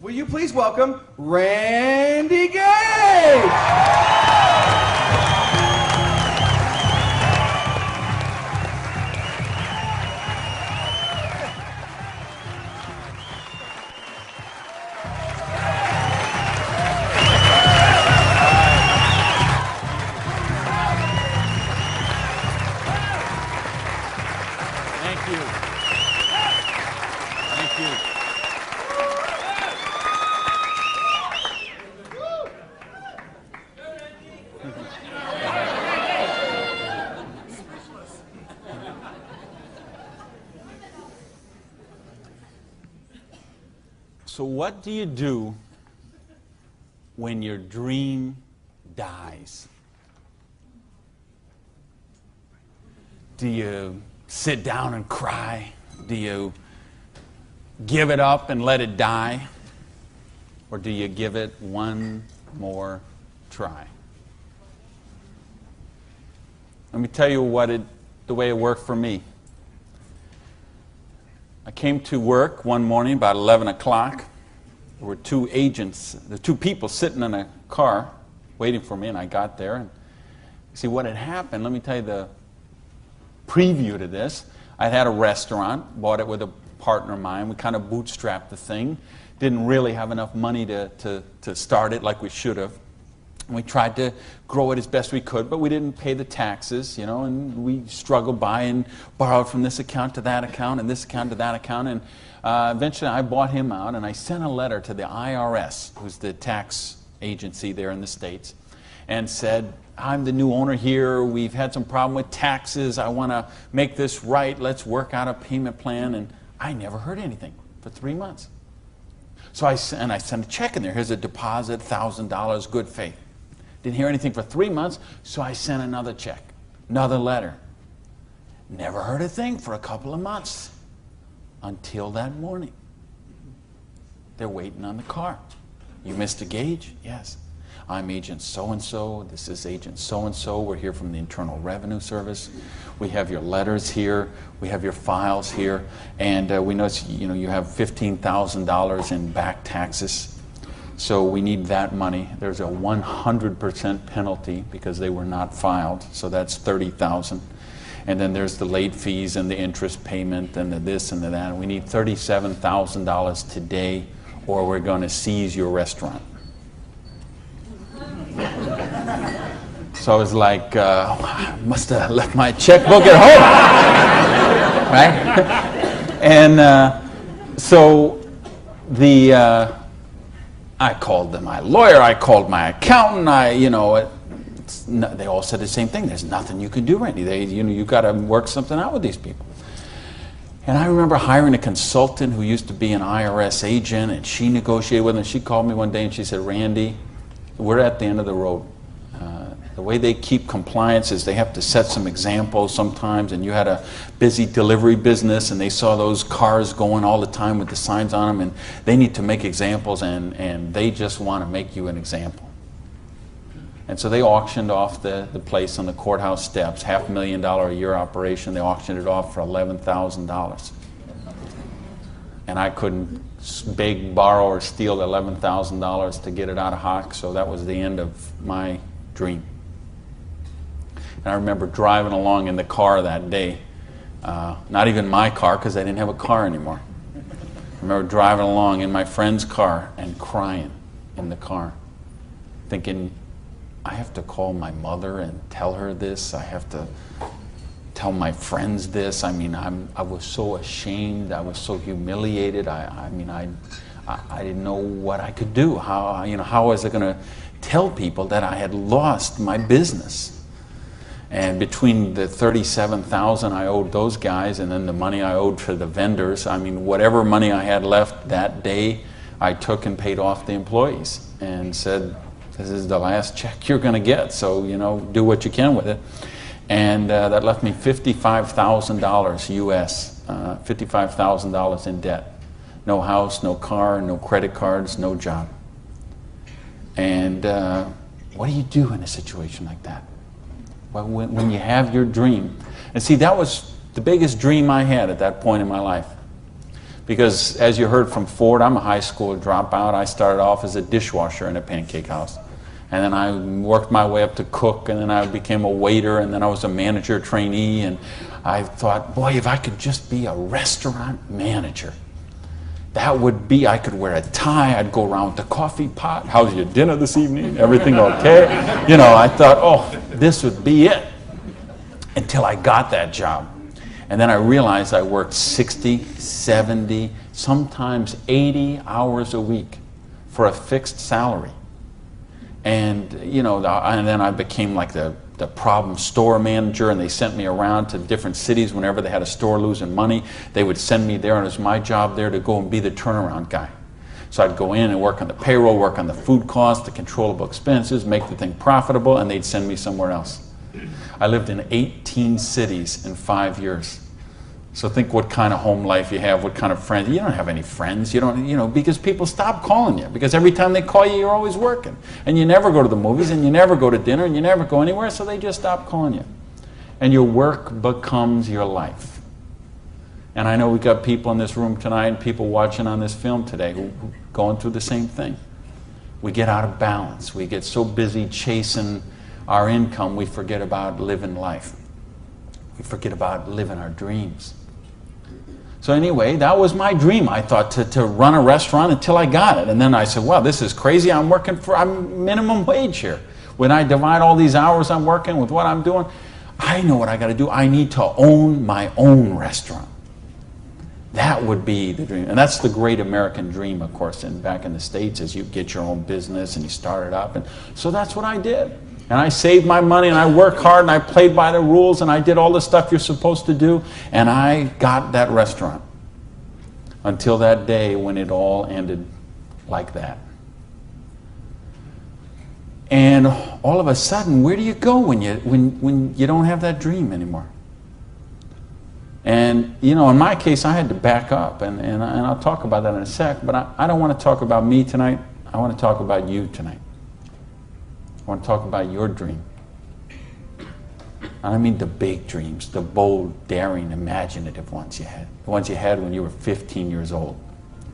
Will you please welcome Randy Gage? So what do you do when your dream dies? Do you sit down and cry? Do you give it up and let it die? Or do you give it one more try? Let me tell you the way it worked for me. I came to work one morning about 11 o'clock. There were two people sitting in a car waiting for me, and I got there. And see what had happened, let me tell you the preview to this. I had a restaurant, bought it with a partner of mine. We kind of bootstrapped the thing. Didn't really have enough money to start it like we should have. And we tried to grow it as best we could, but we didn't pay the taxes, and we struggled by and borrowed from this account to that account and this account to that account. And eventually I bought him out, and I sent a letter to the IRS, who's the tax agency there in the States, and said, I'm the new owner here. We've had some problem with taxes. I want to make this right. Let's work out a payment plan. And I never heard anything for 3 months. So I sent a check in there. Here's a deposit, $1,000, good faith. Didn't hear anything for 3 months, so I sent another check, another letter. Never heard a thing for a couple of months until that morning. They're waiting on the car. You Mr. Gage? Yes. I'm Agent so-and-so. This is Agent so-and-so. We're here from the Internal Revenue Service. We have your letters here. We have your files here. And we know you have $15,000 in back taxes. So we need that money. There's a 100% penalty because they were not filed. So that's $30,000. And then there's the late fees and the interest payment and the this and the that. We need $37,000 today, or we're going to seize your restaurant. So I was like, I must have left my checkbook at home, right? And so I called my lawyer, I called my accountant, they all said the same thing. There's nothing you can do, Randy. You got to work something out with these people. And I remember hiring a consultant who used to be an IRS agent, and she negotiated with him. She called me one day and she said, Randy, we're at the end of the road. The way they keep compliance is they have to set some examples sometimes, and you had a busy delivery business and they saw those cars going all the time with the signs on them, and they need to make examples, and they just want to make you an example. And so they auctioned off the place on the courthouse steps, $500,000 a year operation. They auctioned it off for $11,000. And I couldn't beg, borrow, or steal $11,000 to get it out of hock, so that was the end of my dream. And I remember driving along in the car that day, not even my car because I didn't have a car anymore. I remember driving along in my friend's car and crying in the car, thinking, I have to call my mother and tell her this. I have to tell my friends this. I mean, I was so ashamed. I was so humiliated. I didn't know what I could do. How was I going to tell people that I had lost my business? And between the $37,000 I owed those guys and then the money I owed for the vendors, whatever money I had left that day, I took and paid off the employees and said, this is the last check you're going to get, so do what you can with it. And that left me $55,000 US, $55,000 in debt. No house, no car, no credit cards, no job. And what do you do in a situation like that? Well, when you have your dream. And see, that was the biggest dream I had at that point in my life. Because as you heard from Ford, I'm a high school dropout. I started off as a dishwasher in a pancake house. And then I worked my way up to cook, and then I became a waiter, and then I was a manager trainee. And I thought, boy, if I could just be a restaurant manager, that would be, I could wear a tie, I'd go around with the coffee pot. How's your dinner this evening? Everything okay? You know, I thought, oh, this would be it. Until I got that job. And then I realized I worked 60, 70, sometimes 80 hours a week for a fixed salary. And, you know, and then I became like the problem store manager, and they sent me around to different cities whenever they had a store losing money. They would send me there, and it was my job there to go and be the turnaround guy. So I'd go in and work on the payroll, work on the food costs, the controllable expenses, make the thing profitable, and they'd send me somewhere else. I lived in 18 cities in 5 years. So think what kind of home life you have, what kind of friends. You don't have any friends. You don't, you know, because people stop calling you. Because every time they call you, you're always working. And you never go to the movies, and you never go to dinner, and you never go anywhere, so they just stop calling you. And your work becomes your life. And I know we've got people in this room tonight and people watching on this film today who are going through the same thing. We get out of balance. We get so busy chasing our income, we forget about living life. We forget about living our dreams. So anyway, that was my dream. I thought to run a restaurant until I got it. And then I said, well, this is crazy. I'm minimum wage here. When I divide all these hours I'm working with what I'm doing, I know what I got to do. I need to own my own restaurant. That would be the dream. And that's the great American dream, of course, back in the States, is you get your own business and you start it up. And so that's what I did. And I saved my money, and I worked hard, and I played by the rules, and I did all the stuff you're supposed to do, and I got that restaurant. Until that day when it all ended like that. And all of a sudden, where do you go when you don't have that dream anymore? And, you know, in my case, I had to back up, and I'll talk about that in a sec, but I don't want to talk about me tonight. I want to talk about you tonight. I want to talk about your dream. I mean the big dreams, the bold, daring, imaginative ones you had. The ones you had when you were 15 years old,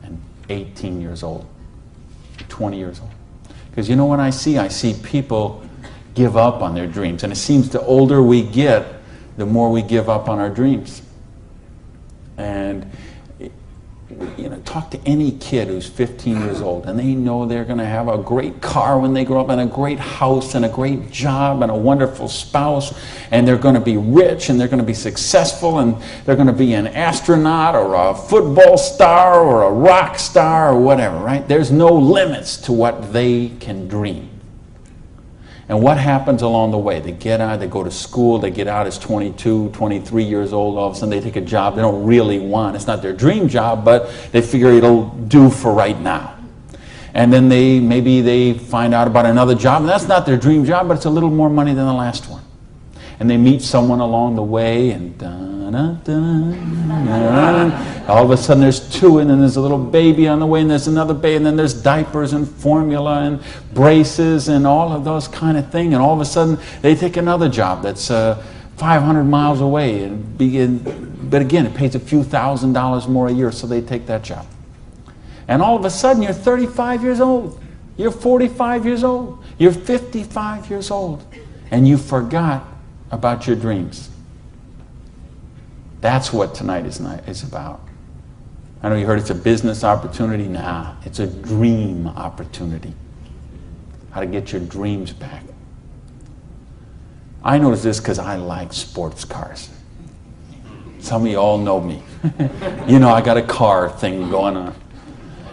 and 18 years old, 20 years old. Because you know what I see people give up on their dreams. And it seems the older we get, the more we give up on our dreams. And you know, talk to any kid who's 15 years old, and they know they're going to have a great car when they grow up, and a great house, and a great job, and a wonderful spouse, and they're going to be rich, and they're going to be successful, and they're going to be an astronaut, or a football star, or a rock star, or whatever, right? There's no limits to what they can dream. And what happens along the way? They get out, they go to school, they get out as 22, 23 years old, all of a sudden they take a job they don't really want. It's not their dream job, but they figure it'll do for right now. And then maybe they find out about another job, and that's not their dream job, but it's a little more money than the last one. And they meet someone along the way, and all of a sudden there's two, and then there's a little baby on the way, and there's another baby, and then there's diapers and formula and braces and all of those kind of things. And all of a sudden they take another job that's 500 miles away, but again, it pays a few $1,000s more a year, so they take that job. And all of a sudden you're 35 years old, you're 45 years old, you're 55 years old, and you forgot about your dreams. That's what tonight is about. I know you heard it's a business opportunity. Nah, it's a dream opportunity. How to get your dreams back. I noticed this because I like sports cars. Some of you all know me. You know, I got a car thing going on.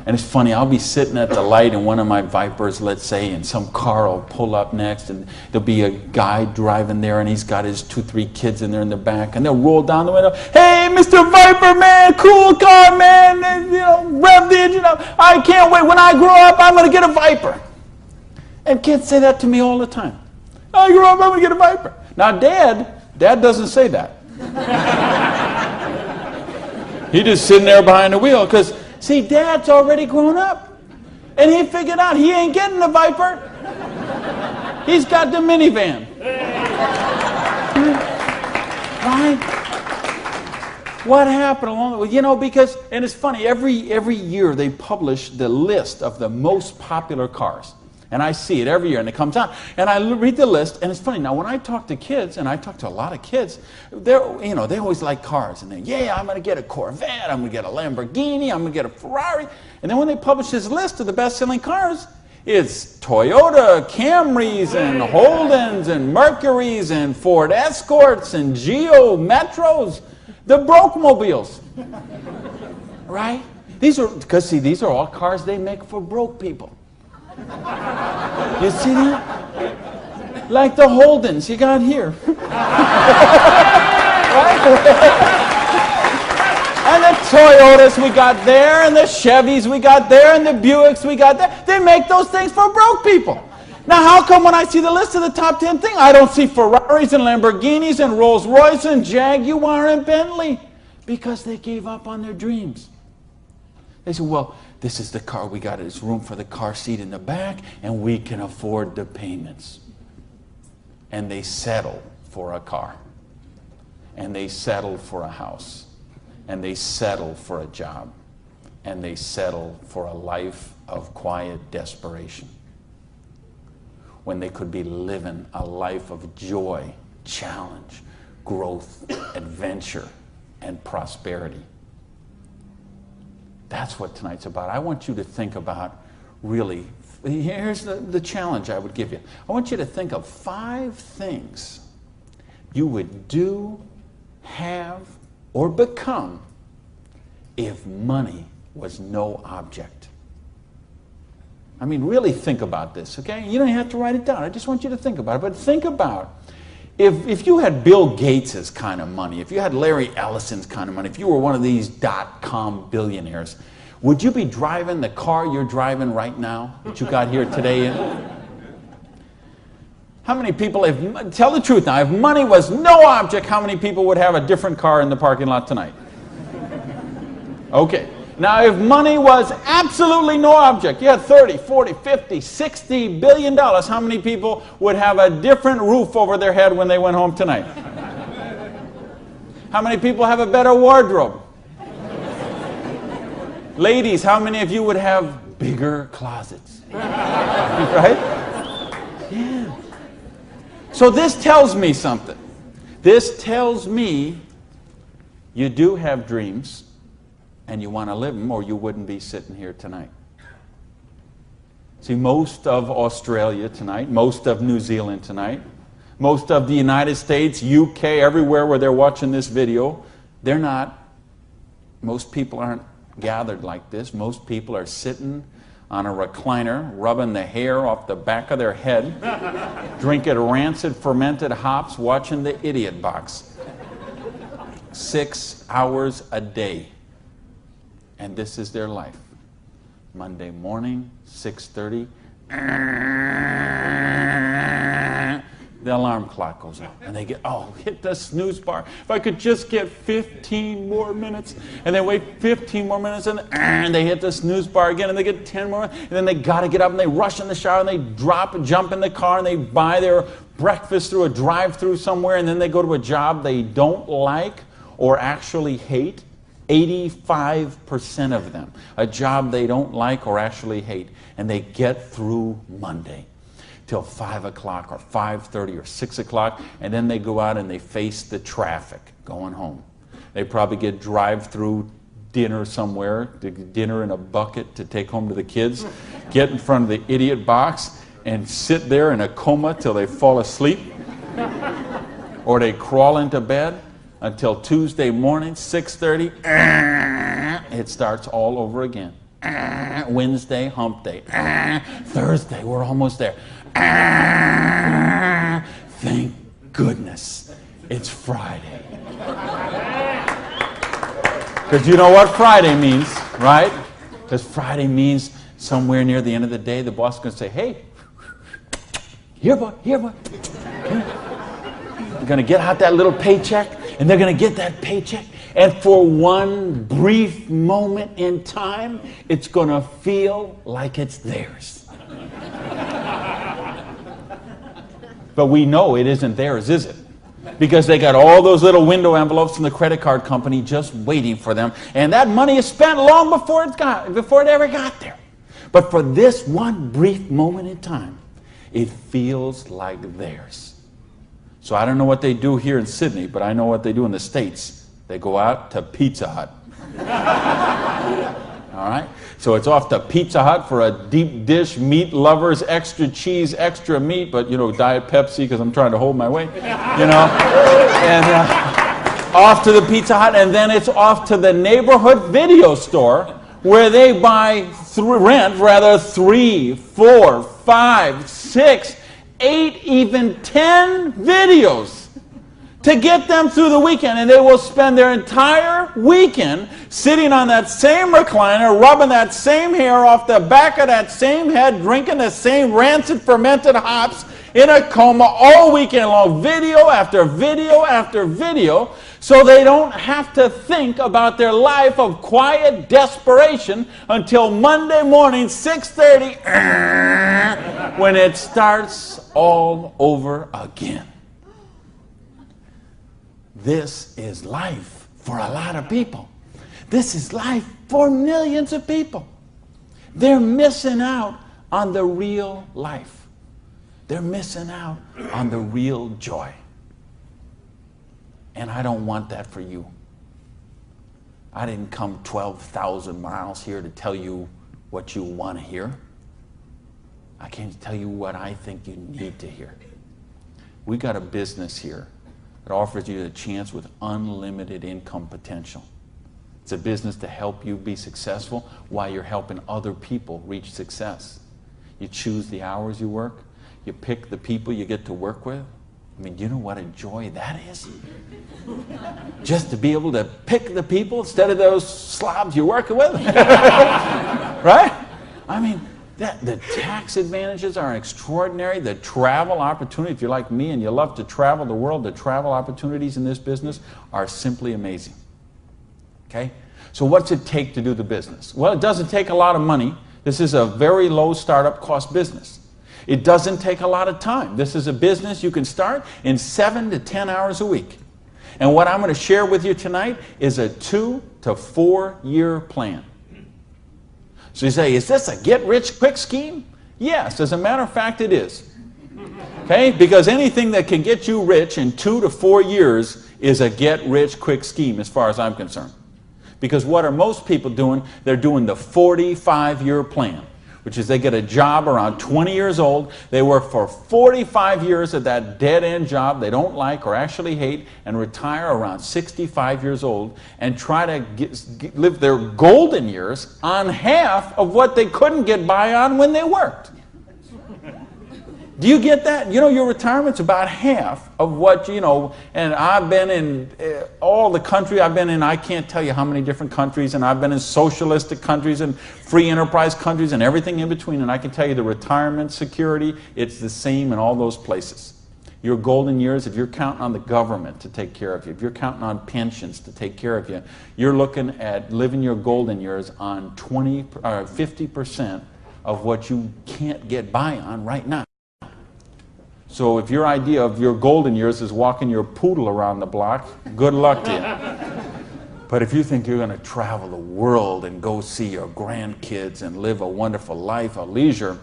And it's funny, I'll be sitting at the light in one of my Vipers, let's say, and some car will pull up next, and there'll be a guy driving there, and he's got his 2-3 kids in there in the back, and they'll roll down the window, "Hey, Mr. Viper, man, cool car, man, and, you know, rev the engine up. I can't wait. When I grow up, I'm going to get a Viper." And kids say that to me all the time. "I grow up, I'm going to get a Viper." Now, Dad doesn't say that. He's just sitting there behind the wheel, because see, Dad's already grown up. And he figured out he ain't getting the Viper. He's got the minivan. Right? What happened along the way? You know, because, and it's funny, every year they publish the list of the most popular cars. And I see it every year, and it comes out. And I read the list, and it's funny. Now, when I talk to kids, and I talk to a lot of kids, they always like cars. And I'm going to get a Corvette, I'm going to get a Lamborghini, I'm going to get a Ferrari. And then when they publish this list of the best-selling cars, it's Toyota Camrys and Holdens and Mercurys and Ford Escorts and Geo Metros, the broke mobiles, right? These are all cars they make for broke people. You see that? Like the Holdens you got here. Right? And the Toyotas we got there, and the Chevys we got there, and the Buicks we got there. They make those things for broke people. Now, how come when I see the list of the top 10 things, I don't see Ferraris and Lamborghinis and Rolls Royce and Jaguar and Bentley? Because they gave up on their dreams. They said, well, this is the car we got. There's room for the car seat in the back, and we can afford the payments. And they settle for a car. And they settle for a house. And they settle for a job. And they settle for a life of quiet desperation. When they could be living a life of joy, challenge, growth, adventure, and prosperity. That's what tonight's about. I want you to think about, really, here's the challenge I would give you. I want you to think of 5 things you would do, have, or become if money was no object. I mean, really think about this, okay? You don't have to write it down. I just want you to think about it. But think about, if you had Bill Gates' kind of money, if you had Larry Ellison's kind of money, if you were one of these .com billionaires, would you be driving the car you're driving right now that you got here today in? How many people, tell the truth now, if money was no object, how many people would have a different car in the parking lot tonight? Okay. Now, if money was absolutely no object, you had 30, 40, 50, 60 billion dollars, how many people would have a different roof over their head when they went home tonight? How many people have a better wardrobe? Ladies, how many of you would have bigger closets? Right? Yeah. So this tells me something. This tells me you do have dreams and you want to live them, or you wouldn't be sitting here tonight. See, most of Australia tonight, most of New Zealand tonight, most of the United States, UK, everywhere where they're watching this video, most people aren't gathered like this. Most people are sitting on a recliner, rubbing the hair off the back of their head, drinking rancid fermented hops, watching the Idiot Box. 6 hours a day. And this is their life. Monday morning, 6:30, the alarm clock goes off. And they hit the snooze bar. If I could just get 15 more minutes. And they wait 15 more minutes, and they hit the snooze bar again, and they get 10 more. And then they got to get up, and they rush in the shower, and they jump in the car, and they buy their breakfast through a drive-thru somewhere, and then they go to a job they don't like or actually hate. 85% of them, a job they don't like or actually hate, and they get through Monday till 5 o'clock or 5:30 or 6 o'clock, and then they go out and they face the traffic going home. They probably get drive-through dinner somewhere, dinner in a bucket to take home to the kids, get in front of the Idiot Box and sit there in a coma till they fall asleep, or they crawl into bed until Tuesday morning, 6:30, it starts all over again. Wednesday, hump day. Thursday, we're almost there. Thank goodness it's Friday. Because you know what Friday means, right? Because Friday means somewhere near the end of the day, the boss is going to say, hey, here, boy. You're going to get out that little paycheck, and they're going to get that paycheck, and for one brief moment in time, it's going to feel like it's theirs. But we know it isn't theirs, is it? because they got all those little window envelopes from the credit card company just waiting for them. And that money is spent long before it ever got there. But for this one brief moment in time, it feels like theirs. So I don't know what they do here in Sydney, but I know what they do in the States. They go out to Pizza Hut. All right? So it's off to Pizza Hut for a deep dish, meat lovers, extra cheese, extra meat, but, you know, Diet Pepsi because I'm trying to hold my weight, you know. And off to the Pizza Hut, and then it's off to the neighborhood video store where they rent 3, 4, 5, 6, 8, even 10 videos to get them through the weekend. And they will spend their entire weekend sitting on that same recliner, rubbing that same hair off the back of that same head, drinking the same rancid fermented hops in a coma all weekend long, video after video after video, so they don't have to think about their life of quiet desperation until Monday morning, 6:30, when it starts all over again. This is life for a lot of people. This is life for millions of people. They're missing out on the real life. They're missing out on the real joy. And I don't want that for you. I didn't come 12,000 miles here to tell you what you want to hear. I came to tell you what I think you need to hear. We got a business here that offers you a chance with unlimited income potential. It's a business to help you be successful while you're helping other people reach success. You choose the hours you work. You pick the people you get to work with. I mean, do you know what a joy that is? Just to be able to pick the people instead of those slobs you're working with. Right? I mean, the tax advantages are extraordinary. The travel opportunity, if you're like me and you love to travel the world, the travel opportunities in this business are simply amazing. Okay? So what's it take to do the business? Well, it doesn't take a lot of money. This is a very low startup cost business. It doesn't take a lot of time. This is a business you can start in 7 to 10 hours a week. And what I'm going to share with you tonight is a 2 to 4 year plan. So you say, is this a get-rich-quick scheme? Yes, as a matter of fact, it is. Okay? Because anything that can get you rich in 2 to 4 years is a get-rich-quick scheme as far as I'm concerned. Because what are most people doing? They're doing the 45-year plan, which is they get a job around 20 years old. They work for 45 years at that dead-end job they don't like or actually hate, and retire around 65 years old and try to live their golden years on half of what they couldn't get by on when they worked. Do you get that? You know, your retirement's about half of what, you know, and I've been in all the country I've been in, I can't tell you how many different countries, and I've been in socialistic countries and free enterprise countries and everything in between, and I can tell you the retirement security, it's the same in all those places. Your golden years, if you're counting on the government to take care of you, if you're counting on pensions to take care of you, you're looking at living your golden years on 50% of what you can't get by on right now. So if your idea of your golden years is walking your poodle around the block, good luck to you. But if you think you're going to travel the world and go see your grandkids and live a wonderful life of leisure,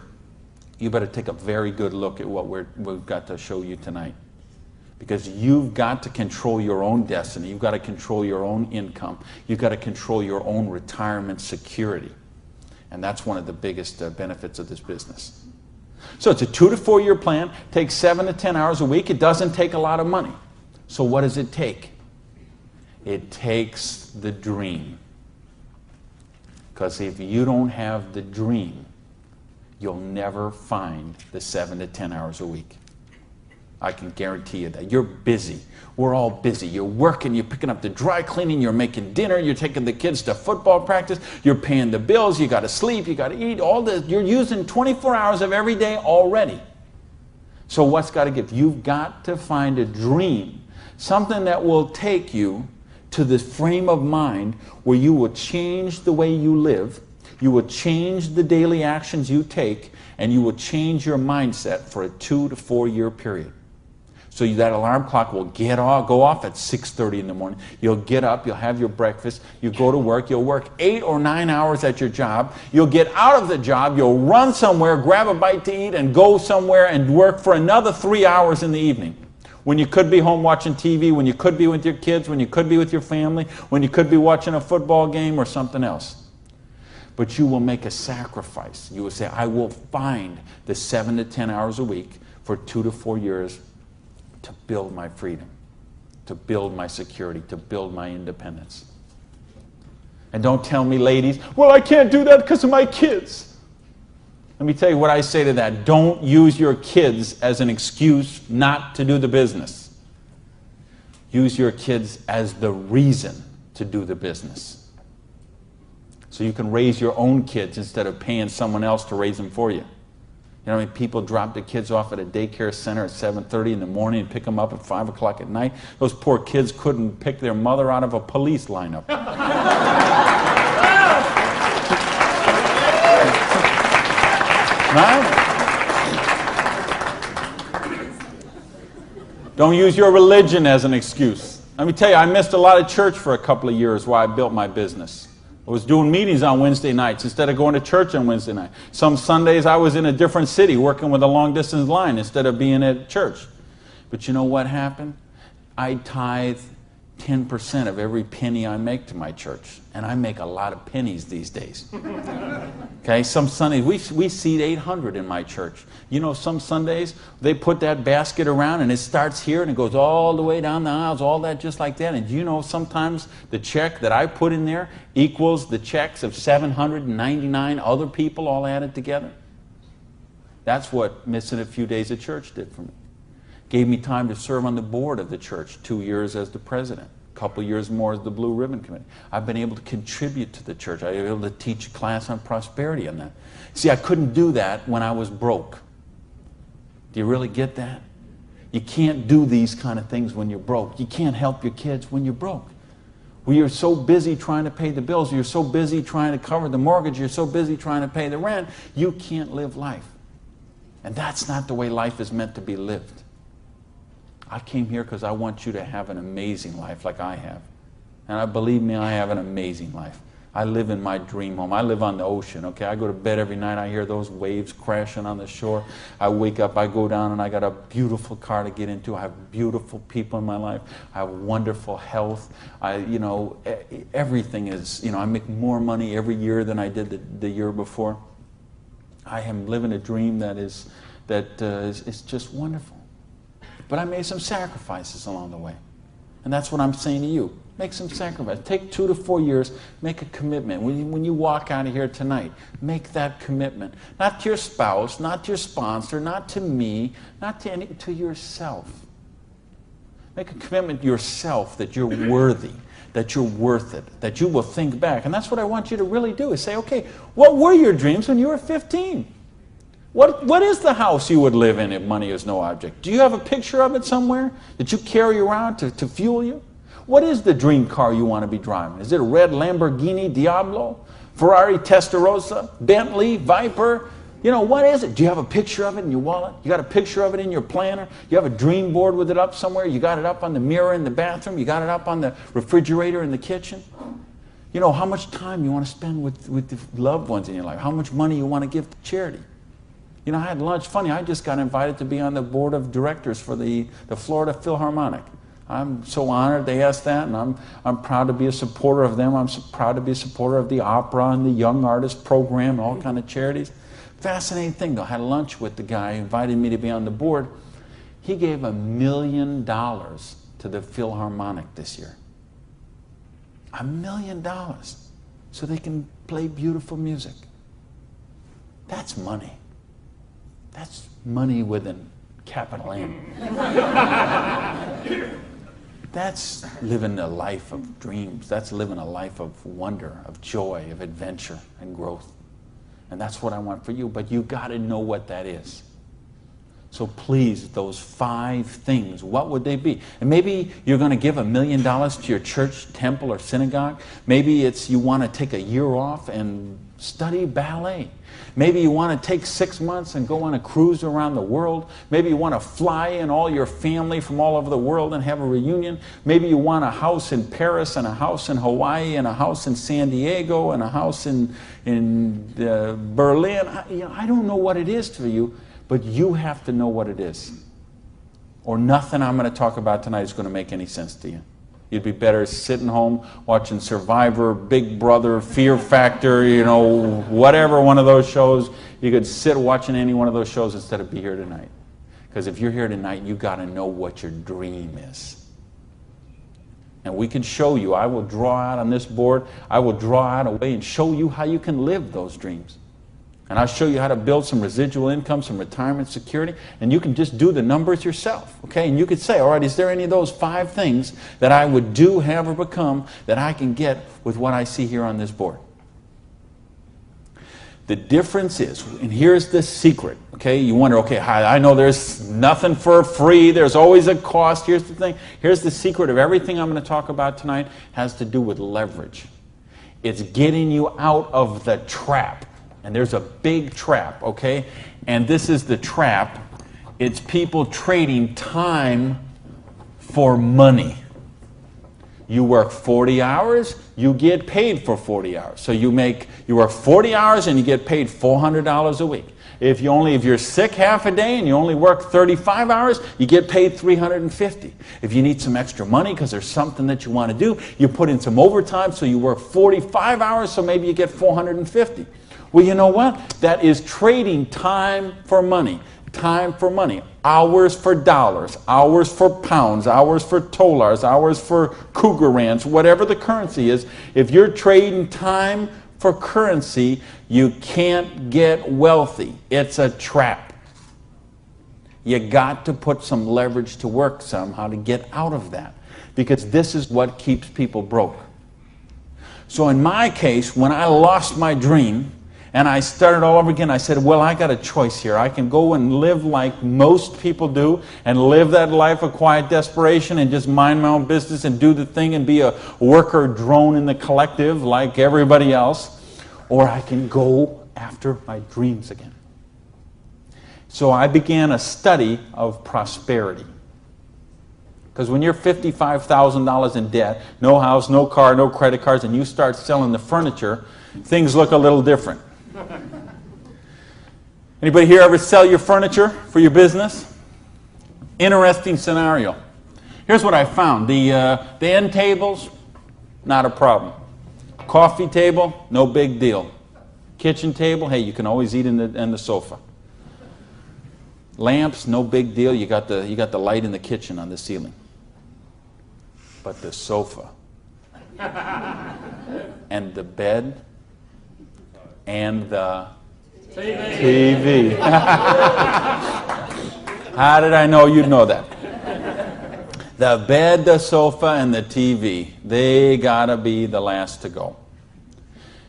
you better take a very good look at what we've got to show you tonight. Because you've got to control your own destiny. You've got to control your own income. You've got to control your own retirement security. And that's one of the biggest benefits of this business. So it's a 2 to 4 year plan, takes 7 to 10 hours a week. It doesn't take a lot of money. So what does it take? It takes the dream. Because if you don't have the dream, you'll never find the 7 to 10 hours a week. I can guarantee you that. You're busy. We're all busy. You're working, you're picking up the dry cleaning, you're making dinner, you're taking the kids to football practice, you're paying the bills, you got to sleep, you got to eat, all this. You're using 24 hours of every day already. So what's got to give? You've got to find a dream, something that will take you to this frame of mind where you will change the way you live, you will change the daily actions you take, and you will change your mindset for a 2 to 4 year period. So that alarm clock will go off at 6:30 in the morning. You'll get up, you'll have your breakfast, you go to work, you'll work 8 or 9 hours at your job, you'll get out of the job, you'll run somewhere, grab a bite to eat, and go somewhere and work for another 3 hours in the evening. When you could be home watching TV, when you could be with your kids, when you could be with your family, when you could be watching a football game or something else. But you will make a sacrifice. You will say, I will find the 7 to 10 hours a week for 2 to 4 years to build my freedom, to build my security, to build my independence. And don't tell me, ladies, well, I can't do that because of my kids. Let me tell you what I say to that. Don't use your kids as an excuse not to do the business. Use your kids as the reason to do the business. So you can raise your own kids instead of paying someone else to raise them for you. You know how many people drop their kids off at a daycare center at 7:30 in the morning and pick them up at 5 o'clock at night? Those poor kids couldn't pick their mother out of a police lineup. Right? Don't use your religion as an excuse. Let me tell you, I missed a lot of church for a couple of years while I built my business. I was doing meetings on Wednesday nights instead of going to church on Wednesday night. Some Sundays I was in a different city working with a long-distance line instead of being at church. But you know what happened? I tithe 10% of every penny I make to my church. And I make a lot of pennies these days. Okay, some Sundays, we seat 800 in my church. You know, some Sundays, they put that basket around and it starts here and it goes all the way down the aisles, all that just like that. And you know, sometimes the check that I put in there equals the checks of 799 other people all added together. That's what missing a few days of church did for me. Gave me time to serve on the board of the church, 2 years as the president, a couple years more as the Blue Ribbon Committee. I've been able to contribute to the church. I've been able to teach a class on prosperity on that. See, I couldn't do that when I was broke. Do you really get that? You can't do these kind of things when you're broke. You can't help your kids when you're broke. When you're so busy trying to pay the bills, you're so busy trying to cover the mortgage, you're so busy trying to pay the rent, you can't live life. And that's not the way life is meant to be lived. I came here because I want you to have an amazing life like I have. And believe me, I have an amazing life. I live in my dream home. I live on the ocean, okay? I go to bed every night, I hear those waves crashing on the shore. I wake up, I go down, and I got a beautiful car to get into. I have beautiful people in my life. I have wonderful health. Everything is, I make more money every year than I did the year before. I am living a dream that is just wonderful. But I made some sacrifices along the way. And that's what I'm saying to you. Make some sacrifices. Take 2 to 4 years. Make a commitment. When you walk out of here tonight, make that commitment. Not to your spouse, not to your sponsor, not to me, not to yourself. Make a commitment to yourself that you're worthy, that you're worth it, that you will think back. And that's what I want you to really do, is say, okay, what were your dreams when you were 15? What is the house you would live in if money is no object? Do you have a picture of it somewhere that you carry around to fuel you? What is the dream car you want to be driving? Is it a red Lamborghini Diablo, Ferrari Testarossa, Bentley, Viper? What is it? Do you have a picture of it in your wallet? You got a picture of it in your planner? You have a dream board with it up somewhere? You got it up on the mirror in the bathroom? You got it up on the refrigerator in the kitchen? How much time you want to spend with the loved ones in your life? How much money you want to give to charity? I had lunch. Funny, I just got invited to be on the board of directors for the Florida Philharmonic. I'm so honored they asked that, and I'm proud to be a supporter of them. I'm so proud to be a supporter of the opera and the Young Artist Program and all kind of charities. Fascinating thing, though. I had lunch with the guy who invited me to be on the board. He gave $1 million to the Philharmonic this year. $1 million. So they can play beautiful music. That's money. That's money with a capital M. That's living a life of dreams. That's living a life of wonder, of joy, of adventure and growth. And that's what I want for you. But you got to know what that is. So please, those 5 things, what would they be? And maybe you're going to give $1 million to your church, temple, or synagogue. Maybe it's you want to take a year off and study ballet. Maybe you want to take 6 months and go on a cruise around the world. Maybe you want to fly in all your family from all over the world and have a reunion. Maybe you want a house in Paris and a house in Hawaii and a house in San Diego and a house in Berlin. I don't know what it is to you, but you have to know what it is. Or nothing I'm going to talk about tonight is going to make any sense to you. You'd be better sitting home watching Survivor, Big Brother, Fear Factor, whatever one of those shows. You could sit watching any one of those shows instead of be here tonight. Because if you're here tonight, you got to know what your dream is. And we can show you. I will draw out on this board. I will draw out a way and show you how you can live those dreams. And I'll show you how to build some residual income, some retirement security, and you can just do the numbers yourself, okay? And you could say, all right, is there any of those 5 things that I would do, have, or become that I can get with what I see here on this board? The difference is, and here's the secret, okay? You wonder, okay, I know there's nothing for free. There's always a cost. Here's the thing. Here's the secret of everything I'm going to talk about tonight has to do with leverage. It's getting you out of the trap. And there's a big trap, okay? And this is the trap. It's people trading time for money. You work 40 hours, you get paid for 40 hours. So you work 40 hours and you get paid $400 a week. If you're sick half a day and you only work 35 hours, you get paid $350. If you need some extra money because there's something that you want to do, you put in some overtime, so you work 45 hours, so maybe you get $450. Well, you know what? That is trading time for money. Time for money. Hours for dollars. Hours for pounds. Hours for dollars. Hours for cougar rands. Whatever the currency is. If you're trading time for currency, you can't get wealthy. It's a trap. You got to put some leverage to work somehow to get out of that. Because this is what keeps people broke. So in my case, when I lost my dream, and I started all over again, I said, well, I got a choice here. I can go and live like most people do and live that life of quiet desperation and just mind my own business and do the thing and be a worker drone in the collective like everybody else. Or I can go after my dreams again. So I began a study of prosperity. Because when you're $55,000 in debt, no house, no car, no credit cards, and you start selling the furniture, things look a little different. Anybody here ever sell your furniture for your business? Interesting scenario. Here's what I found. The end tables, not a problem. Coffee table, no big deal. Kitchen table, hey, you can always eat in the sofa. Lamps, no big deal. You got the light in the kitchen on the ceiling. But the sofa and the bed and the TV. How did I know you'd know that? The bed, the sofa, and the TV, they gotta be the last to go.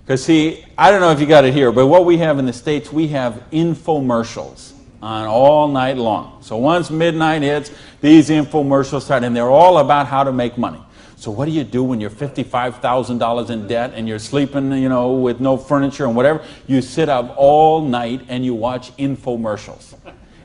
Because see, I don't know if you got it here, but what we have in the States, we have infomercials on all night long. So once midnight hits, these infomercials start, and they're all about how to make money. So what do you do when you're $55,000 in debt and you're sleeping, with no furniture and whatever? You sit up all night and you watch infomercials.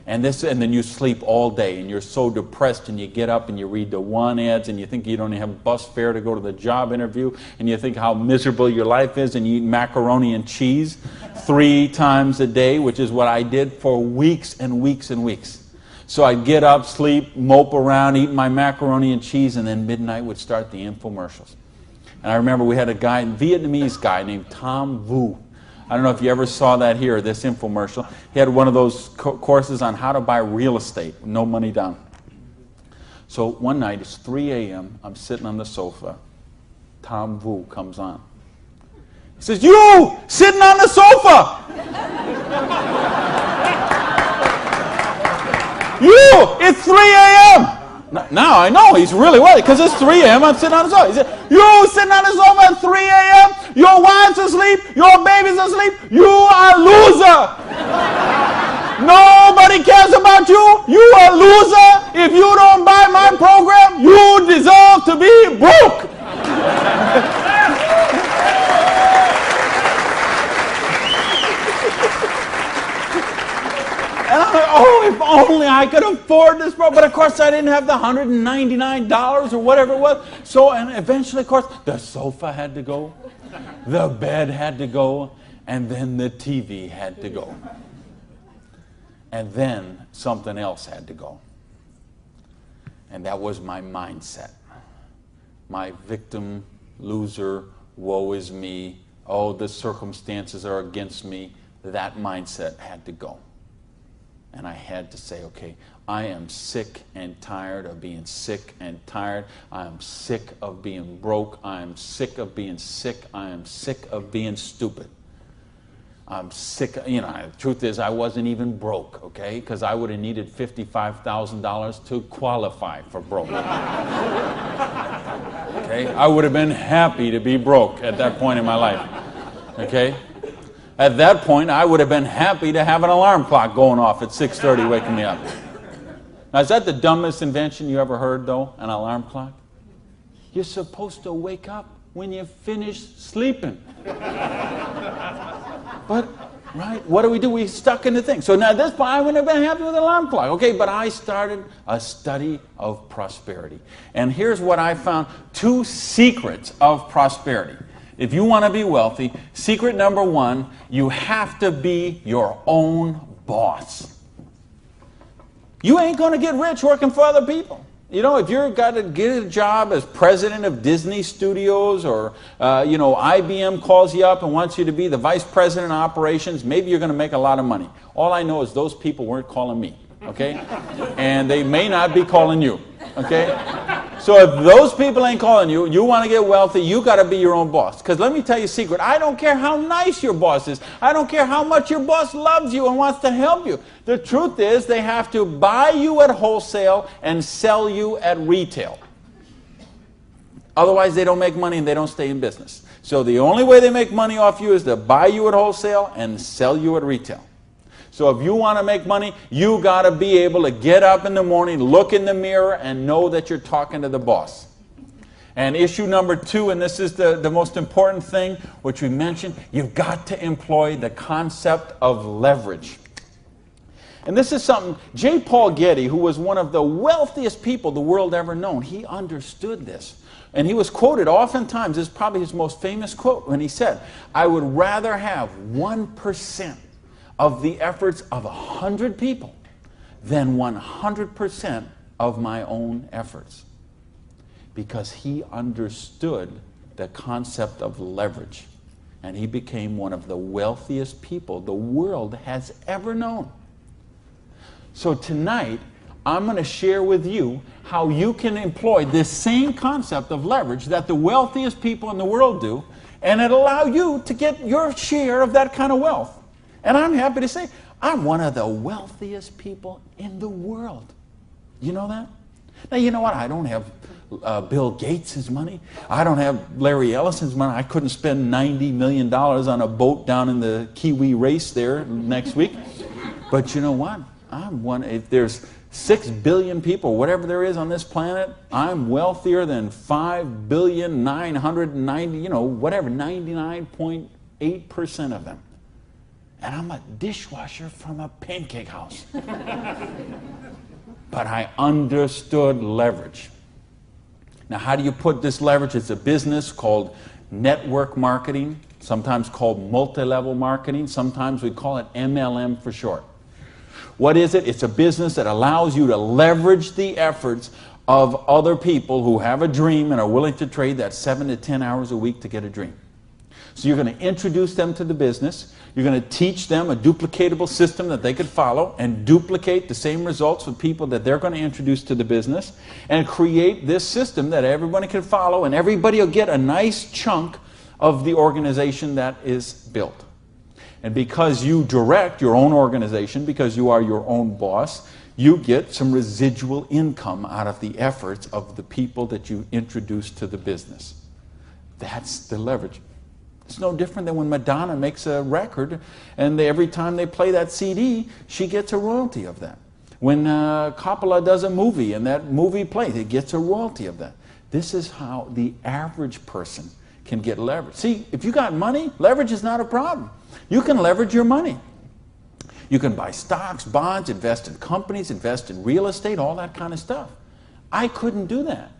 And then you sleep all day and you're so depressed, and you get up and you read the one ads and you think you don't have bus fare to go to the job interview, and you think how miserable your life is, and you eat macaroni and cheese 3 times a day, which is what I did for weeks and weeks and weeks. So I'd get up, sleep, mope around, eat my macaroni and cheese, and then midnight would start the infomercials. And I remember we had a Vietnamese guy named Tom Vu. I don't know if you ever saw that here, this infomercial. He had one of those courses on how to buy real estate, no money down. So one night, it's 3 a.m., I'm sitting on the sofa. Tom Vu comes on. He says, "You, sitting on the sofa! You, it's 3 a.m. Now I know he's really worried, because it's 3 a.m. I'm sitting on the sofa. He said, "You sitting on the sofa at 3 a.m. Your wife's asleep. Your baby's asleep. You are a loser. Nobody cares about you. You a loser. If you don't buy my program, you deserve to be broke. And I'm like, oh, if only I could afford this program. But of course, I didn't have the $199 or whatever it was. So, and eventually, of course, the sofa had to go, the bed had to go, and then the TV had to go. And then something else had to go. And that was my mindset. My victim, loser, woe is me, oh, the circumstances are against me. That mindset had to go. And I had to say, okay, I am sick and tired of being sick and tired. I am sick of being broke. I am sick of being sick. I am sick of being stupid. I'm sick, you know, the truth is I wasn't even broke, okay? Because I would have needed $55,000 to qualify for broke. Okay? I would have been happy to be broke at that point in my life, okay? At that point, I would have been happy to have an alarm clock going off at 6:30 waking me up. Now, is that the dumbest invention you ever heard, though, an alarm clock? You're supposed to wake up when you finish sleeping. But, right, what do? We stuck in the thing. So now at this point, I wouldn't have been happy with an alarm clock. Okay, but I started a study of prosperity. And here's what I found. 2 secrets of prosperity. If you want to be wealthy, secret number 1, you have to be your own boss. You ain't going to get rich working for other people. You know, if you've got to get a job as president of Disney Studios or, you know, IBM calls you up and wants you to be the vice president of operations, maybe you're going to make a lot of money. All I know is those people weren't calling me, okay? And they may not be calling you, okay? So if those people ain't calling you, you want to get wealthy, you got to be your own boss. Because let me tell you a secret. I don't care how nice your boss is. I don't care how much your boss loves you and wants to help you. The truth is they have to buy you at wholesale and sell you at retail. Otherwise, they don't make money and they don't stay in business. So the only way they make money off you is to buy you at wholesale and sell you at retail. So if you want to make money, you got to be able to get up in the morning, look in the mirror, and know that you're talking to the boss. And issue number 2, and this is the most important thing, which we mentioned, you've got to employ the concept of leverage. And this is something, J. Paul Getty, who was one of the wealthiest people the world ever known, he understood this. And he was quoted oftentimes, this is probably his most famous quote, when he said, I would rather have 1% of the efforts of 100 people than 100% of my own efforts. Because he understood the concept of leverage. And he became one of the wealthiest people the world has ever known. So tonight, I'm going to share with you how you can employ this same concept of leverage that the wealthiest people in the world do, and it'll allow you to get your share of that kind of wealth. And I'm happy to say, I'm one of the wealthiest people in the world. You know that? Now, you know what? I don't have Bill Gates' money. I don't have Larry Ellison's money. I couldn't spend $90 million on a boat down in the Kiwi race there next week. But you know what? I'm one. If there's 6 billion people, whatever there is on this planet, I'm wealthier than 5,990,000, you know, whatever, 99.8% of them. And I'm a dishwasher from a pancake house. But I understood leverage. Now, how do you put this leverage? It's a business called network marketing, sometimes called multi-level marketing. Sometimes we call it MLM for short. What is it? It's a business that allows you to leverage the efforts of other people who have a dream and are willing to trade that 7 to 10 hours a week to get a dream. So you're going to introduce them to the business. You're going to teach them a duplicatable system that they could follow and duplicate the same results with people that they're going to introduce to the business and create this system that everybody can follow, and everybody will get a nice chunk of the organization that is built. And because you direct your own organization, because you are your own boss, you get some residual income out of the efforts of the people that you introduce to the business. That's the leverage. It's no different than when Madonna makes a record and every time they play that CD, she gets a royalty of that. When Coppola does a movie and that movie plays, it gets a royalty of that. This is how the average person can get leverage. See, if you got money, leverage is not a problem. You can leverage your money. You can buy stocks, bonds, invest in companies, invest in real estate, all that kind of stuff. I couldn't do that.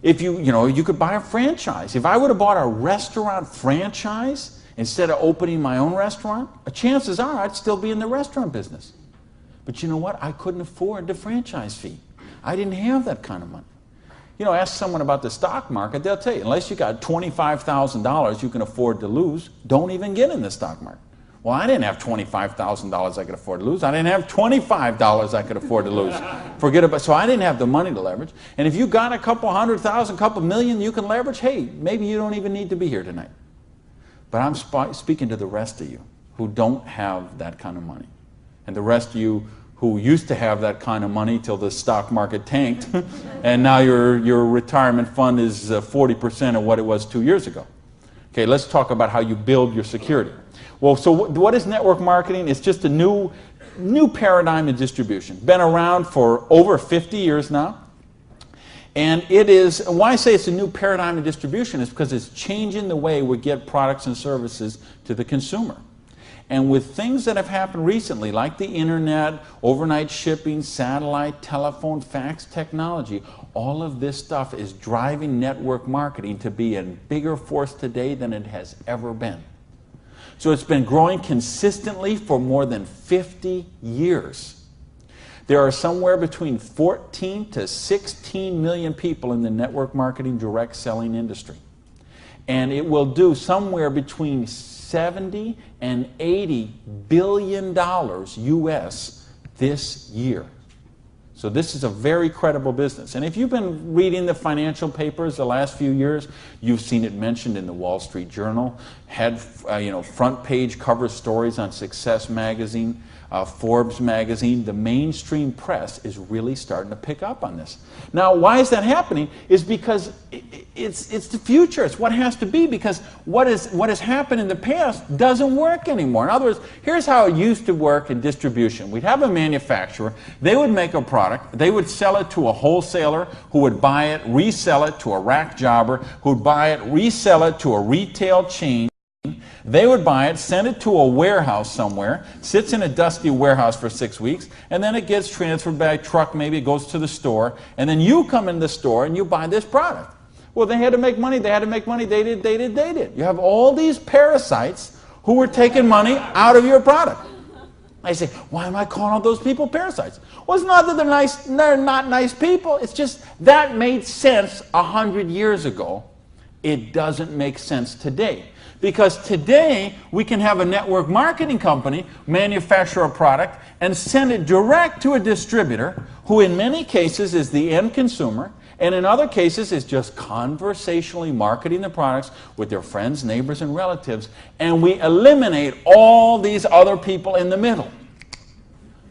If you could buy a franchise. If I would have bought a restaurant franchise instead of opening my own restaurant, chances are I'd still be in the restaurant business. But you know what? I couldn't afford the franchise fee. I didn't have that kind of money. You know, ask someone about the stock market, they'll tell you, unless you got $25,000 you can afford to lose, don't even get in the stock market. Well, I didn't have $25,000 I could afford to lose. I didn't have $25 I could afford to lose. Forget about, so I didn't have the money to leverage. And if you got a couple $100,000, couple million you can leverage, hey, maybe you don't even need to be here tonight. But I'm speaking to the rest of you who don't have that kind of money. And the rest of you who used to have that kind of money till the stock market tanked, and now your retirement fund is 40% of what it was 2 years ago. Okay, let's talk about how you build your security. Well, so what is network marketing? It's just a new paradigm in distribution. Been around for over 50 years now. And it is, why I say it's a new paradigm in distribution is because it's changing the way we get products and services to the consumer. And with things that have happened recently, like the internet, overnight shipping, satellite, telephone, fax technology, all of this stuff is driving network marketing to be a bigger force today than it has ever been. So it's been growing consistently for more than 50 years. There are somewhere between 14 to 16 million people in the network marketing direct selling industry. And it will do somewhere between 70 and 80 billion dollars US this year. So this is a very credible business. And if you've been reading the financial papers the last few years, you've seen it mentioned in the Wall Street Journal, had front page cover stories on Success magazine, Forbes magazine. The mainstream press is really starting to pick up on this. Now, why is that happening? Is because it's the future. It's what has to be, because what has happened in the past doesn't work anymore. In other words, here's how it used to work in distribution. We'd have a manufacturer. They would make a product. They would sell it to a wholesaler who would buy it, resell it to a rack jobber who would buy it, resell it to a retail chain. They would buy it, send it to a warehouse somewhere, sits in a dusty warehouse for 6 weeks, and then it gets transferred by truck, maybe it goes to the store, and then you come in the store and you buy this product. Well, they had to make money, they did. You have all these parasites who were taking money out of your product. I say, why am I calling all those people parasites? Well, it's not that they're not nice people, it's just that made sense 100 years ago. It doesn't make sense today. Because today, we can have a network marketing company manufacture a product and send it direct to a distributor who in many cases is the end consumer, and in other cases is just conversationally marketing the products with their friends, neighbors, and relatives, and we eliminate all these other people in the middle.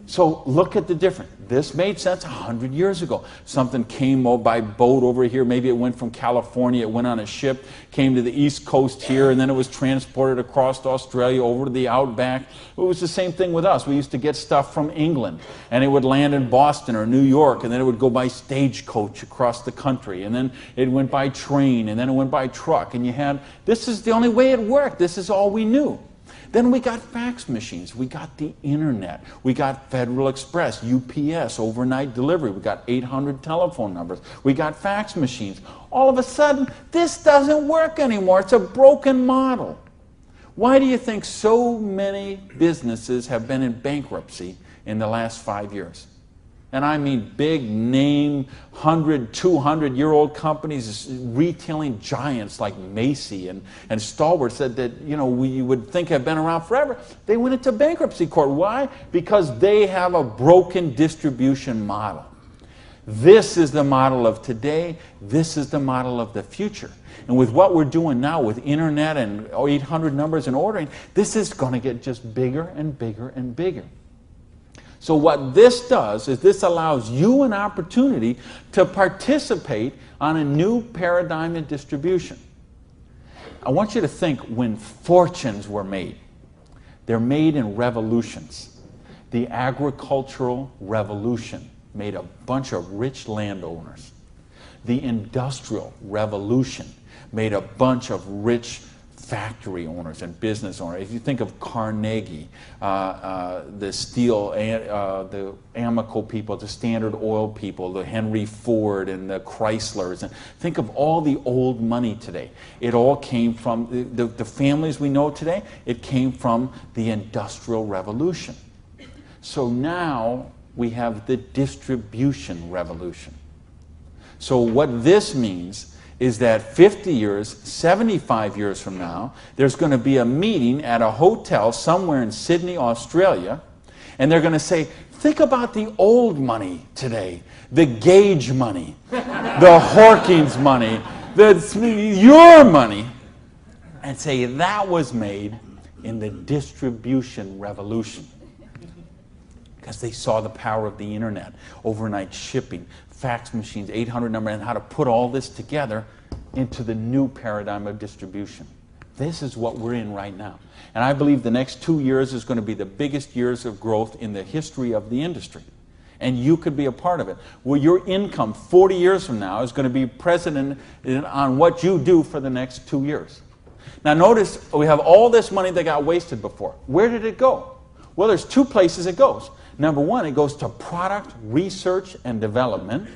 So look at the difference. This made sense 100 years ago. Something came by boat over here. Maybe it went from California, it went on a ship, came to the East Coast here, and then it was transported across to Australia, over to the outback. It was the same thing with us. We used to get stuff from England, and it would land in Boston or New York, and then it would go by stagecoach across the country, and then it went by train, and then it went by truck, and this is the only way it worked. This is all we knew. Then we got fax machines, we got the internet, we got Federal Express, UPS, overnight delivery, we got 800 telephone numbers, we got fax machines. All of a sudden, this doesn't work anymore. It's a broken model. Why do you think so many businesses have been in bankruptcy in the last 5 years? And I mean big name, 100, 200-year-old companies, retailing giants like Macy and Stalwart said that, we would think have been around forever. They went into bankruptcy court. Why? Because they have a broken distribution model. This is the model of today. This is the model of the future. And with what we're doing now with internet and 800 numbers and ordering, this is going to get just bigger and bigger and bigger. So what this does is this allows you an opportunity to participate on a new paradigm in distribution. I want you to think when fortunes were made. They're made in revolutions. The agricultural revolution made a bunch of rich landowners. The industrial revolution made a bunch of rich factory owners and business owners. If you think of Carnegie, the steel, the Amoco people, the Standard Oil people, the Henry Ford and the Chryslers, and think of all the old money today. It all came from the families we know today. It came from the Industrial Revolution. So now we have the distribution revolution. So what this means is that 50 years, 75 years from now, there's going to be a meeting at a hotel somewhere in Sydney, Australia, and they're going to say, think about the old money today, the Gage money, the Hawkins money, your money, and say that was made in the distribution revolution. Because they saw the power of the internet, overnight shipping, fax machines, 800 number, and how to put all this together into the new paradigm of distribution. This is what we're in right now. And I believe the next 2 years is going to be the biggest years of growth in the history of the industry. And you could be a part of it. Well, your income 40 years from now is going to be present on what you do for the next 2 years. Now notice, we have all this money that got wasted before. Where did it go? Well, there's two places it goes. Number one, it goes to product research and development.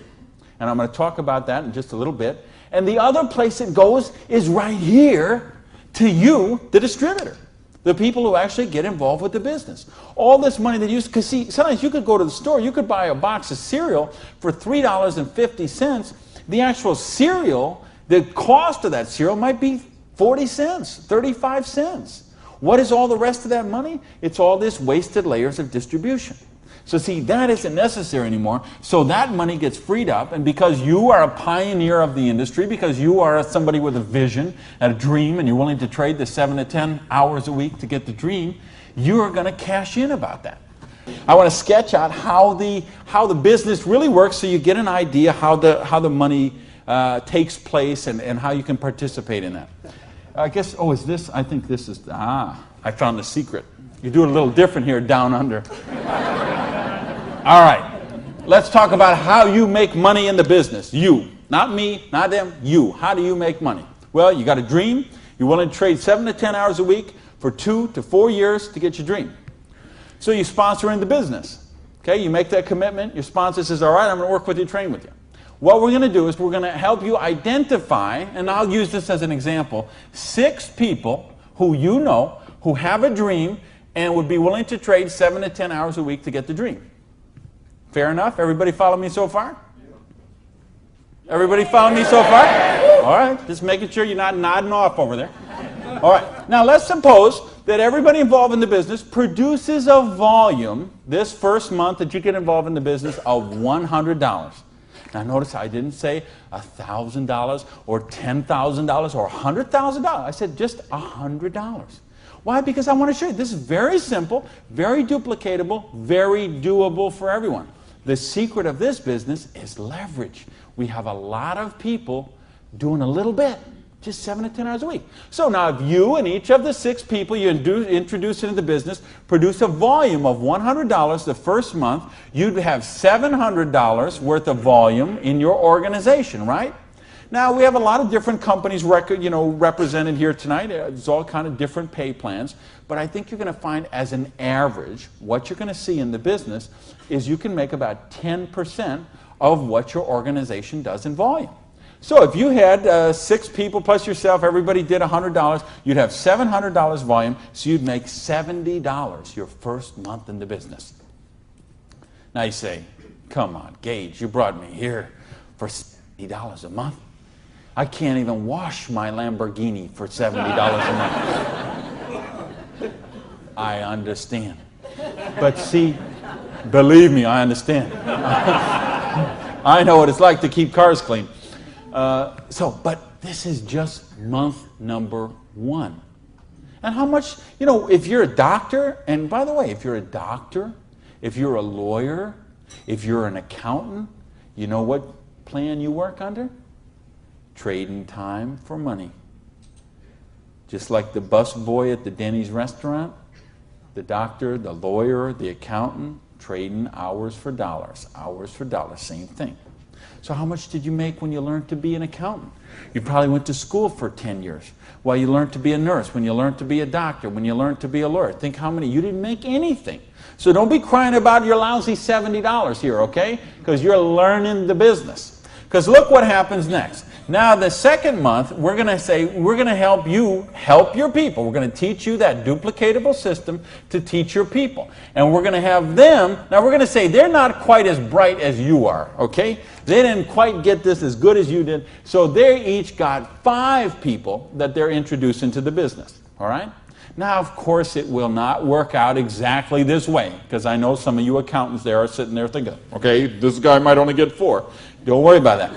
And I'm going to talk about that in just a little bit. And the other place it goes is right here to you, the distributor. The people who actually get involved with the business. All this money that you, because see, sometimes you could go to the store, you could buy a box of cereal for $3.50. The actual cereal, the cost of that cereal might be 40 cents, 35 cents. What is all the rest of that money? It's all this wasted layers of distribution. So see, that isn't necessary anymore. So that money gets freed up, and because you are a pioneer of the industry, because you are somebody with a vision and a dream, and you're willing to trade the 7 to 10 hours a week to get the dream, you are going to cash in about that. I want to sketch out how the business really works, so you get an idea how the money takes place and how you can participate in that. I guess, is this? I think this is, I found the secret. You do it a little different here down under. All right, let's talk about how you make money in the business. You, not me, not them, you. How do you make money? Well, you got a dream. You're willing to trade 7 to 10 hours a week for 2 to 4 years to get your dream. So you sponsor in the business. Okay, you make that commitment. Your sponsor says, all right, I'm going to work with you, train with you. What we're going to do is we're going to help you identify, and I'll use this as an example, 6 people who you know who have a dream and would be willing to trade 7 to 10 hours a week to get the dream. Fair enough? Everybody follow me so far? Everybody follow me so far? All right, just making sure you're not nodding off over there. All right, now let's suppose that everybody involved in the business produces a volume this first month that you get involved in the business of $100. Now notice I didn't say $1,000 or $10,000 or $100,000. I said just $100. Why? Because I want to show you this is very simple, very duplicatable, very doable for everyone. The secret of this business is leverage. We have a lot of people doing a little bit, just 7 to 10 hours a week. So now if you and each of the 6 people you introduce into the business produce a volume of $100 the first month, you'd have $700 worth of volume in your organization, right? Now we have a lot of different companies represented here tonight. There's all kind of different pay plans. But I think you're going to find as an average, what you're going to see in the business is you can make about 10% of what your organization does in volume. So if you had 6 people plus yourself, everybody did $100, you'd have $700 volume, so you'd make $70 your first month in the business. Now you say, come on, Gage, you brought me here for $70 a month. I can't even wash my Lamborghini for $70 a month. I understand. But see, believe me, I understand. I know what it's like to keep cars clean. But this is just month number 1. And how much, if you're a doctor, and by the way, if you're a doctor, if you're a lawyer, if you're an accountant, you know what plan you work under? Trading time for money. Just like the bus boy at the Denny's restaurant, the doctor, the lawyer, the accountant, trading hours for dollars, same thing. So how much did you make when you learned to be an accountant? You probably went to school for 10 years. While you learned to be a nurse, when you learned to be a doctor, when you learned to be a lawyer. Think how many, you didn't make anything. So don't be crying about your lousy $70 here, okay? Because you're learning the business. Because look what happens next. Now the second month, we're going to say, we're going to help you help your people. We're going to teach you that duplicatable system to teach your people. And we're going to have them, now we're going to say they're not quite as bright as you are, okay? They didn't quite get this as good as you did. So they each got 5 people that they're introducing to the business, all right? Now, of course, it will not work out exactly this way, because I know some of you accountants there are sitting there thinking, okay, this guy might only get 4. Don't worry about that.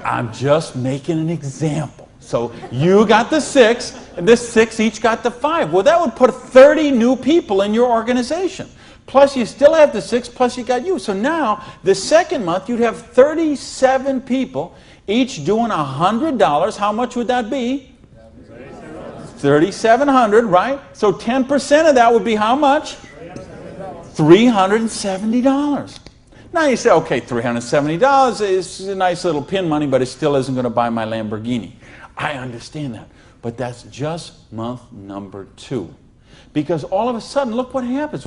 I'm just making an example. So you got the 6, and this 6 each got the 5. Well, that would put 30 new people in your organization. Plus, you still have the 6, plus you got you. So now, the second month, you'd have 37 people, each doing $100. How much would that be? $3,700, right? So 10% of that would be how much? $370. Now you say, okay, $370 is a nice little pin money, but it still isn't going to buy my Lamborghini. I understand that. But that's just month number 2. Because all of a sudden, look what happens.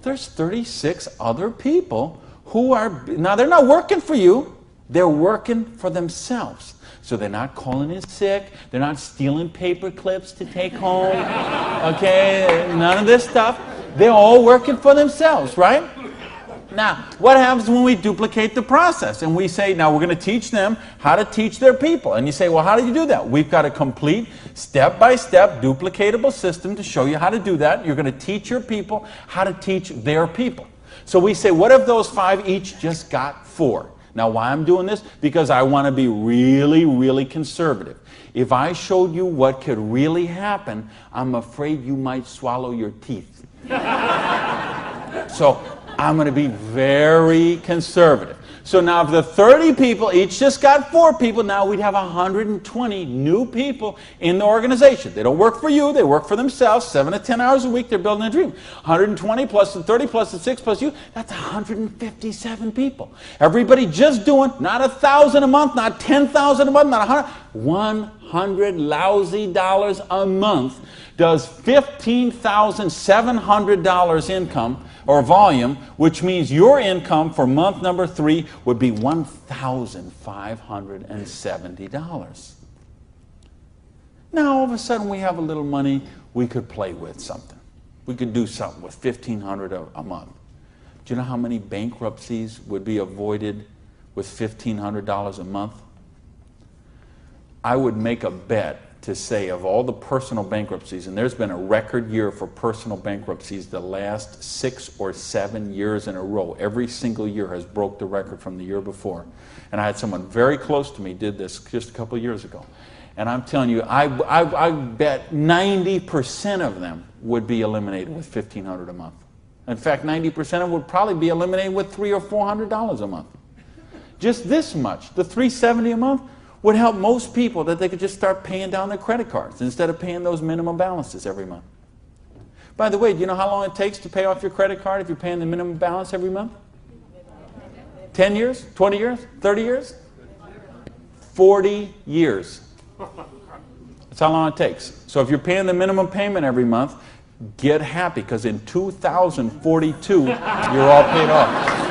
There's 36 other people who are, now they're not working for you, they're working for themselves. So they're not calling in sick, they're not stealing paper clips to take home, okay, none of this stuff. They're all working for themselves, right? Now, what happens when we duplicate the process? And we say, now we're going to teach them how to teach their people. And you say, well, how do you do that? We've got a complete step-by-step duplicatable system to show you how to do that. You're going to teach your people how to teach their people. So we say, what if those 5 each just got 4? Now, why I'm doing this? Because I want to be really, really conservative. If I showed you what could really happen, I'm afraid you might swallow your teeth. So I'm going to be very conservative. So now if the 30 people each just got 4 people, now we'd have 120 new people in the organization. They don't work for you, they work for themselves. 7 to 10 hours a week, they're building a dream. 120 plus the 30 plus the 6 plus you, that's 157 people. Everybody just doing not $1,000 a month, not $10,000 a month, not 100 lousy dollars a month does $15,700 income or volume, which means your income for month number 3 would be $1,570. Now, all of a sudden, we have a little money we could play with something. We could do something with $1,500 a month. Do you know how many bankruptcies would be avoided with $1,500 a month? I would make a bet to say of all the personal bankruptcies, and there's been a record year for personal bankruptcies the last 6 or 7 years in a row. Every single year has broke the record from the year before. And I had someone very close to me did this just a couple of years ago. And I'm telling you, I bet 90% of them would be eliminated with $1,500 a month. In fact, 90% of them would probably be eliminated with $300 or $400 a month. Just this much, the $370 a month, would help most people that they could just start paying down their credit cards instead of paying those minimum balances every month. By the way, do you know how long it takes to pay off your credit card if you're paying the minimum balance every month? 10 years? 20 years? 30 years? 40 years. That's how long it takes. So if you're paying the minimum payment every month, get happy, because in 2042, you're all paid off.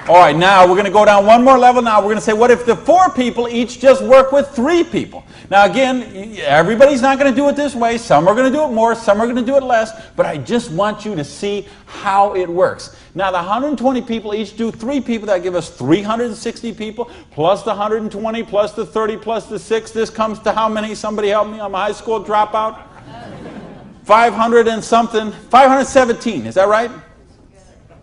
All right, now we're going to go down one more level. Now we're going to say, what if the 4 people each just work with 3 people? Now again, everybody's not going to do it this way. Some are going to do it more, some are going to do it less, but I just want you to see how it works. Now the 120 people each do 3 people. That give us 360 people, plus the 120, plus the 30, plus the 6. This comes to how many? Somebody help me. I'm a high school dropout. 500 and something. 517, is that right?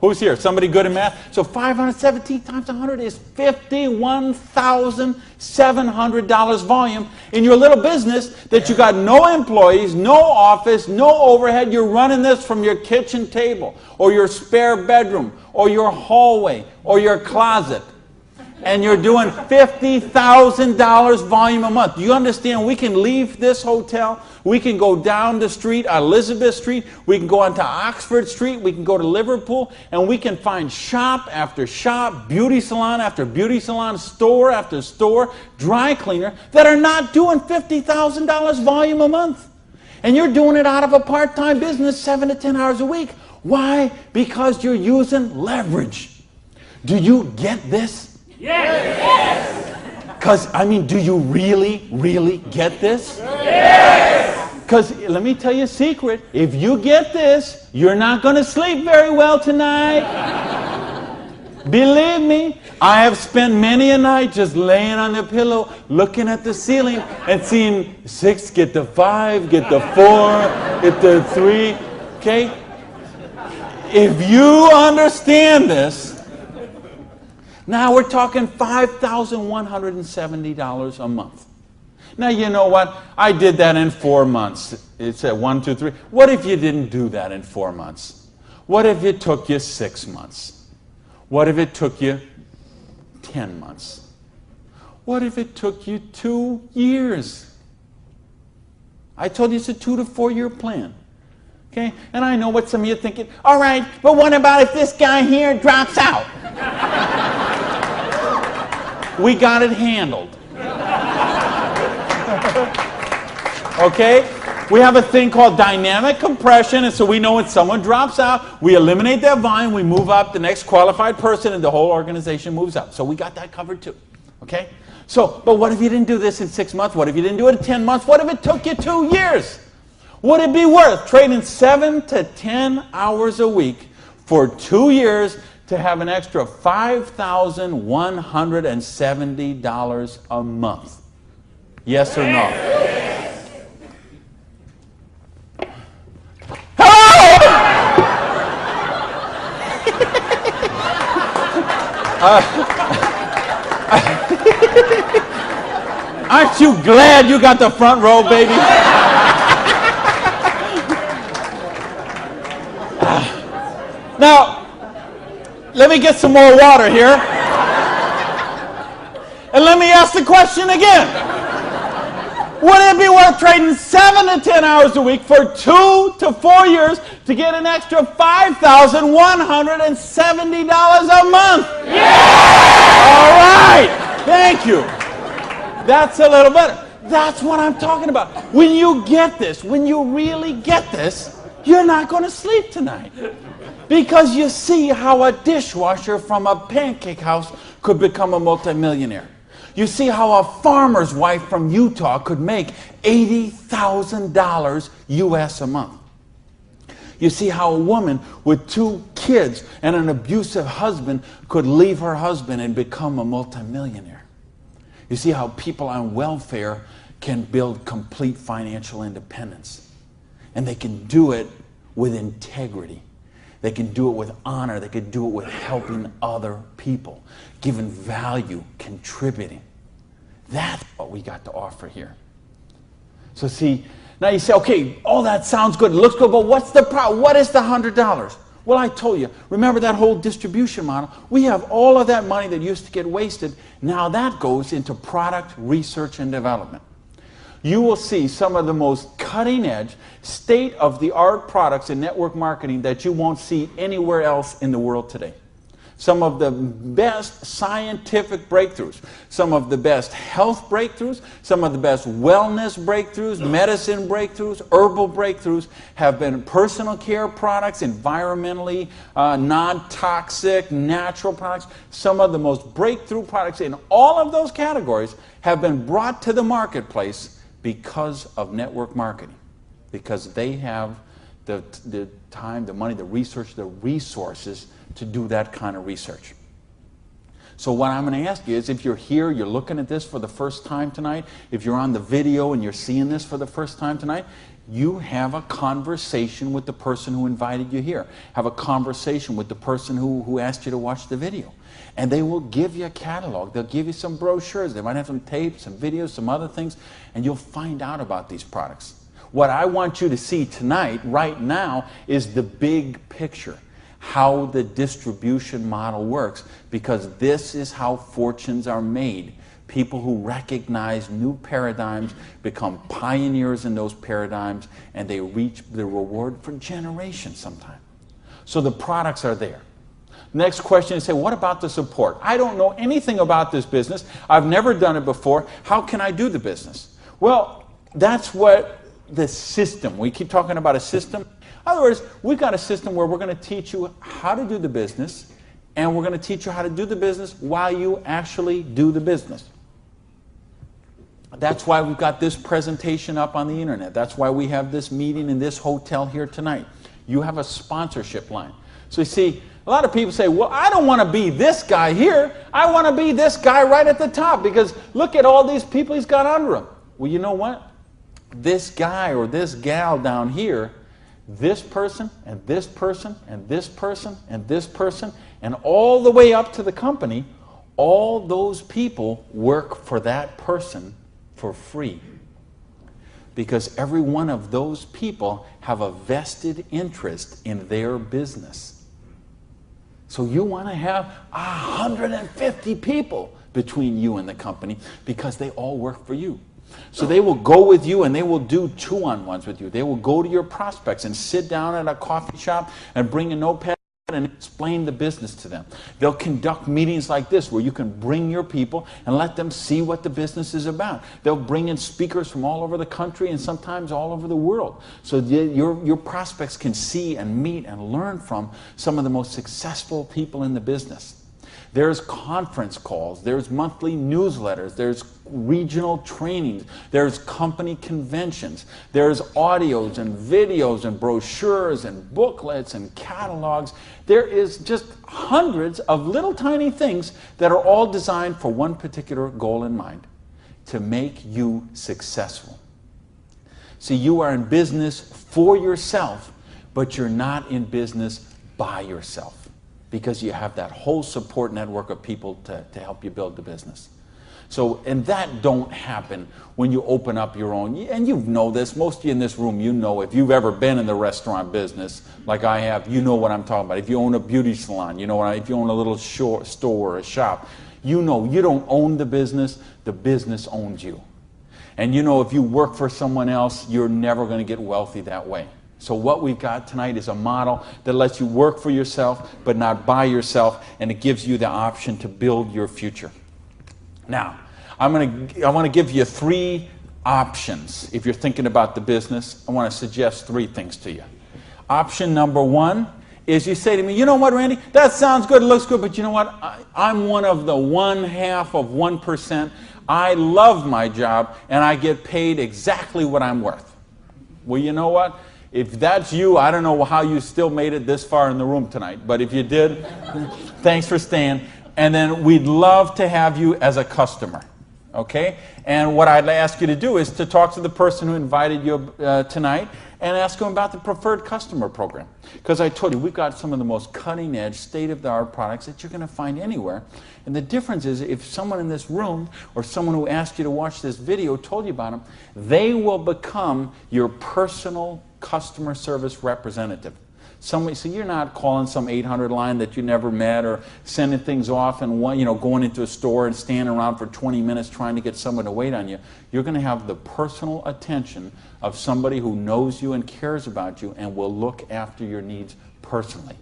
Who's here? Somebody good in math? So 517 times 100 is $51,700 volume in your little business that you got no employees, no office, no overhead. You're running this from your kitchen table or your spare bedroom or your hallway or your closet. and you're doing $50,000 volume a month. Do you understand? We can leave this hotel. We can go down the street, Elizabeth Street. We can go onto Oxford Street. We can go to Liverpool, and we can find shop after shop, beauty salon after beauty salon, store after store, dry cleaner that are not doing $50,000 volume a month. And you're doing it out of a part-time business, 7 to 10 hours a week. Why? Because you're using leverage. Do you get this? Yes! Because, I mean, do you really, really get this? Yes! Because, let me tell you a secret. If you get this, you're not going to sleep very well tonight. Believe me, I have spent many a night just laying on the pillow, looking at the ceiling, and seeing 6 get to 5, get to 4, get to 3, okay? If you understand this, now we're talking $5,170 a month. Now, you know what? I did that in 4 months. It said 1, 2, 3. What if you didn't do that in 4 months? What if it took you 6 months? What if it took you 10 months? What if it took you 2 years? I told you it's a 2 to 4 year plan. Okay? And I know what some of you are thinking. All right, but what about if this guy here drops out? We got it handled. Okay? We have a thing called dynamic compression, and so we know when someone drops out, we eliminate that volume, we move up the next qualified person, and the whole organization moves up. So we got that covered too. Okay? So, but what if you didn't do this in 6 months? What if you didn't do it in 10 months? What if it took you 2 years? Would it be worth trading 7 to 10 hours a week for 2 years to have an extra $5,170 a month? Yes or no? Aren't you glad you got the front row, baby? Now, let me get some more water here. And let me ask the question again. Would it be worth trading 7 to 10 hours a week for 2 to 4 years to get an extra $5,170 a month? Yeah! All right. Thank you. That's a little better. That's what I'm talking about. When you get this, when you really get this, you're not going to sleep tonight. Because you see how a dishwasher from a pancake house could become a multimillionaire. You see how a farmer's wife from Utah could make $80,000 US a month. You see how a woman with 2 kids and an abusive husband could leave her husband and become a multimillionaire. You see how people on welfare can build complete financial independence. And they can do it with integrity. They can do it with honor. They can do it with helping other people, giving value, contributing. That's what we got to offer here. So see, now you say, okay, all that sounds good, it looks good, but what's the problem? What is the $100? Well, I told you, remember that whole distribution model? We have all of that money that used to get wasted. Now that goes into product research and development. You will see some of the most cutting-edge, state-of-the-art products in network marketing that you won't see anywhere else in the world today. Some of the best scientific breakthroughs, some of the best health breakthroughs, some of the best wellness breakthroughs, medicine breakthroughs, herbal breakthroughs have been personal care products, environmentally non-toxic, natural products. Some of the most breakthrough products in all of those categories have been brought to the marketplace because of network marketing, because they have the time, the money, the research, the resources to do that kind of research. So what I'm going to ask you is, if you're here, you're looking at this for the first time tonight, if you're on the video and you're seeing this for the first time tonight, you have a conversation with the person who invited you here. Have a conversation with the person who asked you to watch the video. And they will give you a catalog. They'll give you some brochures. They might have some tapes, some videos, some other things, and you'll find out about these products. What I want you to see tonight, right now, is the big picture. how the distribution model works, because this is how fortunes are made. People who recognize new paradigms become pioneers in those paradigms, and they reach the reward for generations sometimes. So the products are there. Next question is, say, what about the support? I don't know anything about this business. I've never done it before. How can I do the business? Well, that's what the system, we keep talking about a system. In other words, we've got a system where we're going to teach you how to do the business, and we're going to teach you how to do the business while you actually do the business. That's why we've got this presentation up on the internet. That's why we have this meeting in this hotel here tonight. You have a sponsorship line. So you see, a lot of people say, well, I don't want to be this guy here. I want to be this guy right at the top, because look at all these people he's got under him. Well, you know what? This guy or this gal down here, this person and this person and this person and this person, and all the way up to the company, all those people work for that person for free. Because every one of those people have a vested interest in their business. So you want to have 150 people between you and the company, because they all work for you. So they will go with you and they will do two-on-ones with you. They will go to your prospects and sit down at a coffee shop and bring a notepad and explain the business to them. They'll conduct meetings like this where you can bring your people and let them see what the business is about. They'll bring in speakers from all over the country and sometimes all over the world. So your prospects can see and meet and learn from some of the most successful people in the business. There's conference calls, there's monthly newsletters, there's regional trainings, there's company conventions, there's audios and videos and brochures and booklets and catalogs. There is just hundreds of little tiny things that are all designed for one particular goal in mind: to make you successful. See, you are in business for yourself, but you're not in business by yourself, because you have that whole support network of people to help you build the business. So, and that don't happen when you open up your own, and you know this, most of you in this room, you know, if you've ever been in the restaurant business, like I have, you know what I'm talking about. If you own a beauty salon, you know if you own a little store or a shop, you know you don't own the business owns you. And you know if you work for someone else, you're never going to get wealthy that way. So what we've got tonight is a model that lets you work for yourself, but not by yourself, and it gives you the option to build your future. Now, I want to give you 3 options. If you're thinking about the business, I want to suggest 3 things to you. Option number 1 is you say to me, you know what, Randy, that sounds good, it looks good, but you know what, I'm one of the 1/2 of 1%. I love my job, and I get paid exactly what I'm worth. Well, you know what? If that's you, I don't know how you still made it this far in the room tonight, but if you did, thanks for staying. And then we'd love to have you as a customer, okay? And what I'd ask you to do is to talk to the person who invited you tonight and ask them about the preferred customer program. Because I told you, we've got some of the most cutting-edge, state-of-the-art products that you're going to find anywhere. And the difference is, if someone in this room or someone who asked you to watch this video told you about them, they will become your personal customer service representative. So you're not calling some 800 line that you never met, or sending things off and going into a store and standing around for 20 minutes trying to get someone to wait on you. You're going to have the personal attention of somebody who knows you and cares about you and will look after your needs personally.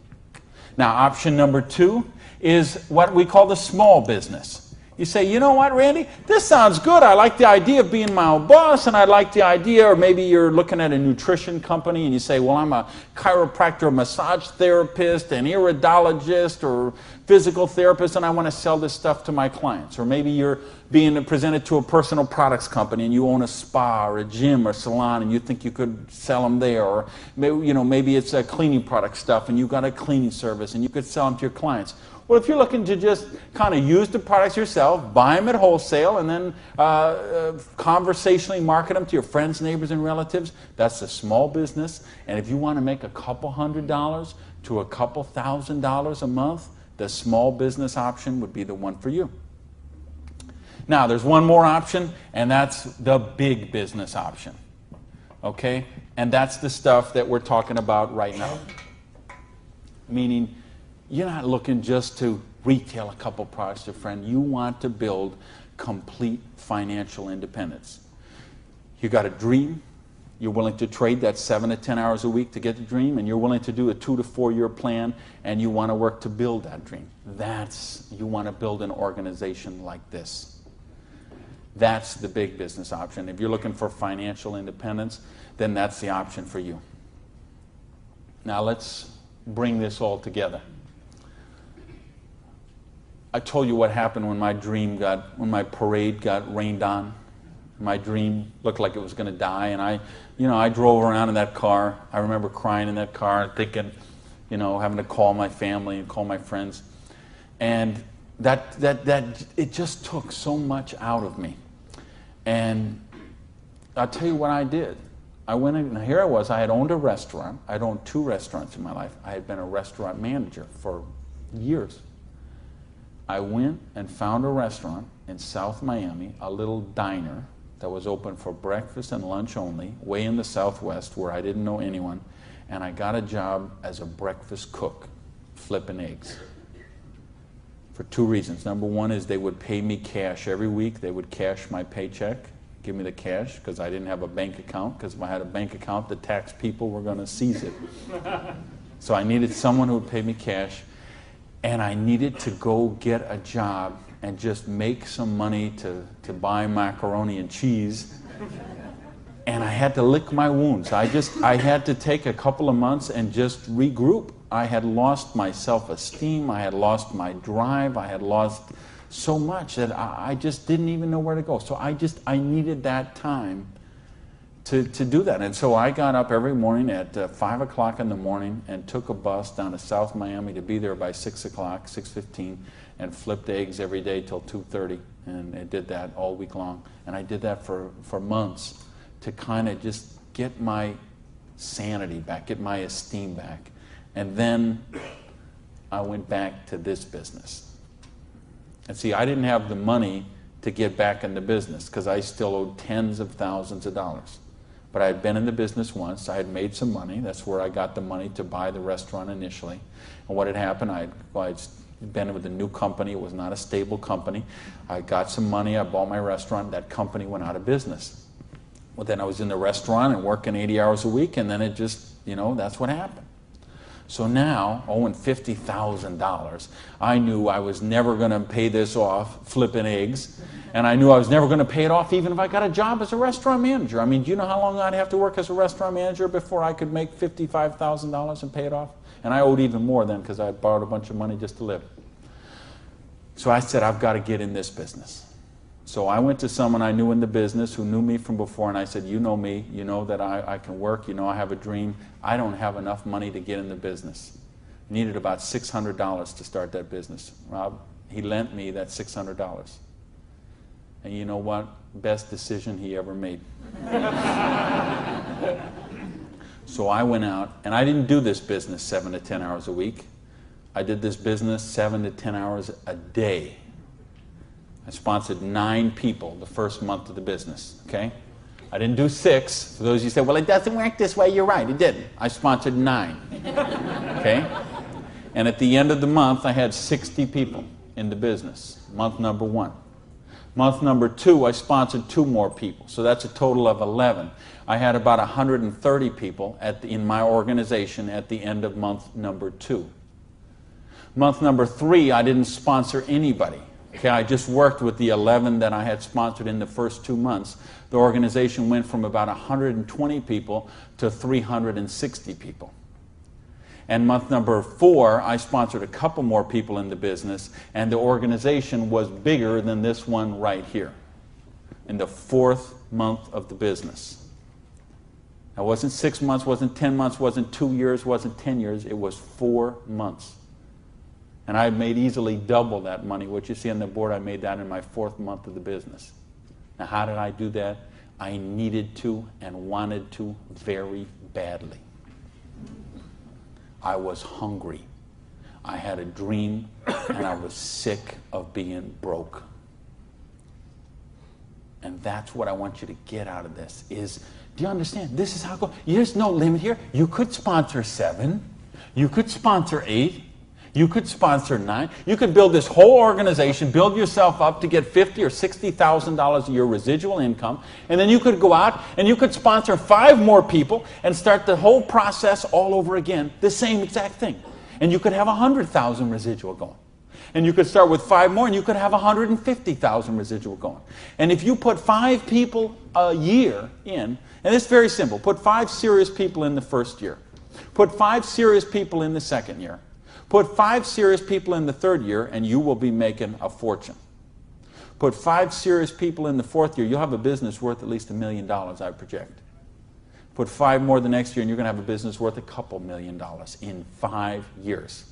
Now, option number 2 is what we call the small business. You say, you know what, Randy, this sounds good. I like the idea of being my own boss, and I like the idea, or maybe you're looking at a nutrition company and you say, well, I'm a chiropractor, a massage therapist, an iridologist, or physical therapist, and I want to sell this stuff to my clients. Or maybe you're being presented to a personal products company and you own a spa or a gym or salon and you think you could sell them there. Or maybe it's a cleaning product stuff and you've got a cleaning service and you could sell them to your clients. Well, if you're looking to just kind of use the products yourself, buy them at wholesale, and then conversationally market them to your friends, neighbors, and relatives, that's a small business. And if you want to make a couple $100 to a couple $1,000 a month, the small business option would be the one for you. Now, there's one more option, and that's the big business option. Okay? And that's the stuff that we're talking about right now. meaning you're not looking just to retail a couple products to a friend. You want to build complete financial independence. You got a dream. You're willing to trade that 7 to 10 hours a week to get the dream, and you're willing to do a 2 to 4 year plan, and you want to work to build that dream. You want to build an organization like this. That's the big business option. If you're looking for financial independence, then that's the option for you. Now let's bring this all together. I told you what happened when when my parade got rained on. My dream looked like it was going to die, and I drove around in that car. I remember crying in that car, thinking, having to call my family and call my friends, and that it just took so much out of me. And I'll tell you what I did. I went in, and here I was. I had owned a restaurant. I'd owned 2 restaurants in my life. I had been a restaurant manager for years. I went and found a restaurant in South Miami, a little diner that was open for breakfast and lunch only, way in the Southwest where I didn't know anyone, and I got a job as a breakfast cook, flipping eggs. For 2 reasons. Number one is they would pay me cash every week. They would cash my paycheck, give me the cash, because I didn't have a bank account, because if I had a bank account, the tax people were going to seize it. So I needed someone who would pay me cash, and I needed to go get a job and just make some money to buy macaroni and cheese. And I had to lick my wounds. I had to take a couple of months and just regroup. I had lost my self-esteem. I had lost my drive. I had lost so much that I just didn't even know where to go. So I needed that time to do that. And so I got up every morning at 5 o'clock in the morning and took a bus down to South Miami to be there by 6 o'clock, 6:15, and flipped eggs every day till 2:30. And I did that all week long. And I did that for months to kind of just get my sanity back, get my esteem back. And then I went back to this business. And see, I didn't have the money to get back in the business because I still owed tens of thousands of dollars. But I had been in the business once. I had made some money. That's where I got the money to buy the restaurant initially. And what had happened, I'd been with a new company. It was not a stable company. I got some money. I bought my restaurant. That company went out of business. Well, then I was in the restaurant and working 80 hours a week, and then it just, that's what happened. So now, owing $50,000, I knew I was never going to pay this off flipping eggs, and I knew I was never going to pay it off even if I got a job as a restaurant manager. I mean, do you know how long I'd have to work as a restaurant manager before I could make $55,000 and pay it off? And I owed even more then because I had borrowed a bunch of money just to live. So I said, I've got to get in this business. So I went to someone I knew in the business who knew me from before, and I said, you know me, you know that I can work, you know I have a dream. I don't have enough money to get in the business. Needed about $600 to start that business. Rob, he lent me that $600. And you know what? Best decision he ever made. So I went out, and I didn't do this business 7 to 10 hours a week. I did this business 7 to 10 hours a day. I sponsored 9 people the first month of the business, okay? I didn't do 6. For those of you who say, well, it doesn't work this way, you're right, it didn't. I sponsored 9, okay? And at the end of the month, I had 60 people in the business, month number 1. Month number 2, I sponsored 2 more people, so that's a total of 11. I had about 130 people in my organization at the end of month number 2. Month number 3, I didn't sponsor anybody. Okay, I just worked with the 11 that I had sponsored in the first 2 months. The organization went from about 120 people to 360 people. And month number 4, I sponsored a couple more people in the business, and the organization was bigger than this one right here in the 4th month of the business. Now, it wasn't 6 months, wasn't 10 months, wasn't 2 years, wasn't 10 years. It was 4 months. And I made easily double that money. What you see on the board, I made that in my 4th month of the business. Now, how did I do that? I needed to and wanted to very badly. I was hungry. I had a dream, and I was sick of being broke. And that's what I want you to get out of this is, do you understand? This is how it goes. There's no limit here. You could sponsor 7. You could sponsor 8. You could sponsor 9. You could build this whole organization, build yourself up to get $50,000 or $60,000 a year residual income, and then you could go out and you could sponsor 5 more people and start the whole process all over again, the same exact thing. And you could have 100,000 residual going. And you could start with 5 more and you could have 150,000 residual going. And if you put 5 people a year in, and it's very simple, put 5 serious people in the first year, put 5 serious people in the second year, put 5 serious people in the third year, and you will be making a fortune. Put 5 serious people in the fourth year, you'll have a business worth at least $1 million, I project. Put 5 more the next year, and you're going to have a business worth a couple $1 million in 5 years.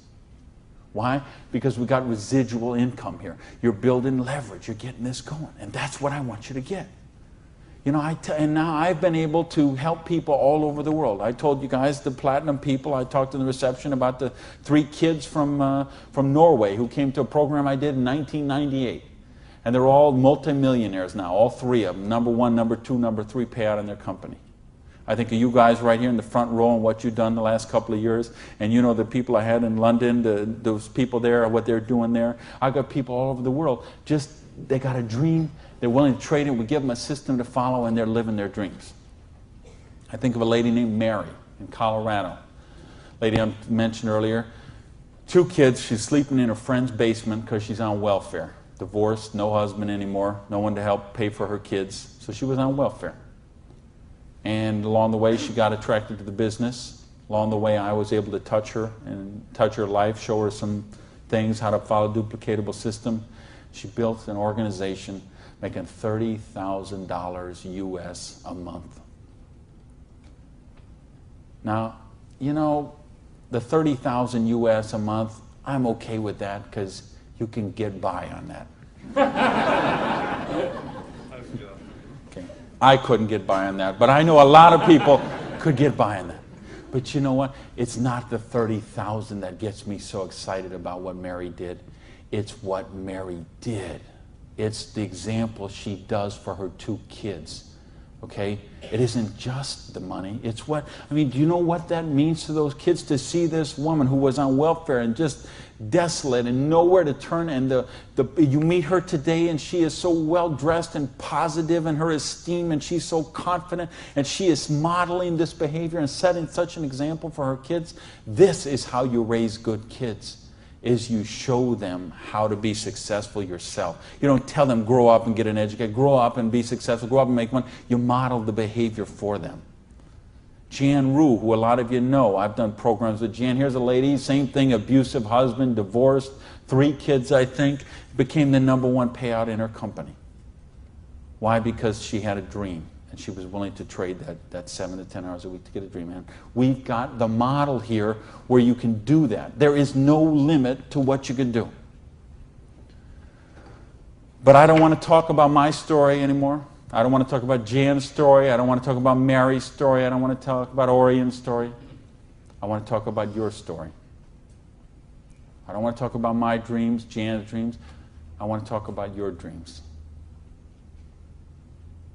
Why? Because we got residual income here. You're building leverage. You're getting this going. And that's what I want you to get. You know, and now I've been able to help people all over the world. I told you guys, the platinum people, I talked in the reception about the 3 kids from Norway who came to a program I did in 1998. And they're all multimillionaires now, all 3 of them. Number 1, number 2, number 3 payout in their company. I think of you guys right here in the front row and what you've done the last couple of years. And you know the people I had in London, those people there, what they're doing there. I've got people all over the world. Just, they got a dream. They're willing to trade it. We give them a system to follow, and they're living their dreams. I think of a lady named Mary in Colorado. Lady I mentioned earlier. 2 kids. She's sleeping in her friend's basement because she's on welfare. Divorced, no husband anymore, no one to help pay for her kids. So she was on welfare. And along the way, she got attracted to the business. Along the way, I was able to touch her and touch her life, show her some things, how to follow a duplicatable system. She built an organization making $30,000 US a month. Now, you know, the $30,000 US a month, I'm okay with that because you can get by on that. Okay. I couldn't get by on that, but I know a lot of people could get by on that. But you know what? It's not the $30,000 that gets me so excited about what Mary did. It's what Mary did. It's the example she does for her 2 kids, okay? It isn't just the money. It's what, I mean, do you know what that means to those kids to see this woman who was on welfare and just desolate and nowhere to turn, and you meet her today and she is so well dressed and positive in her esteem and she's so confident and she is modeling this behavior and setting such an example for her kids. This is how you raise good kids. Is you show them how to be successful yourself. You don't tell them grow up and get an education, grow up and be successful, grow up and make money. You model the behavior for them. Jan Rue, who a lot of you know, I've done programs with Jan. Here's a lady, same thing, abusive husband, divorced, 3 kids I think, became the #1 payout in her company. Why? Because she had a dream. And she was willing to trade that 7 to 10 hours a week to get a dream. And we've got the model here where you can do that. There is no limit to what you can do. But I don't want to talk about my story anymore. I don't want to talk about Jan's story. I don't want to talk about Mary's story. I don't want to talk about Orion's story. I want to talk about your story. I don't want to talk about my dreams, Jan's dreams. I want to talk about your dreams.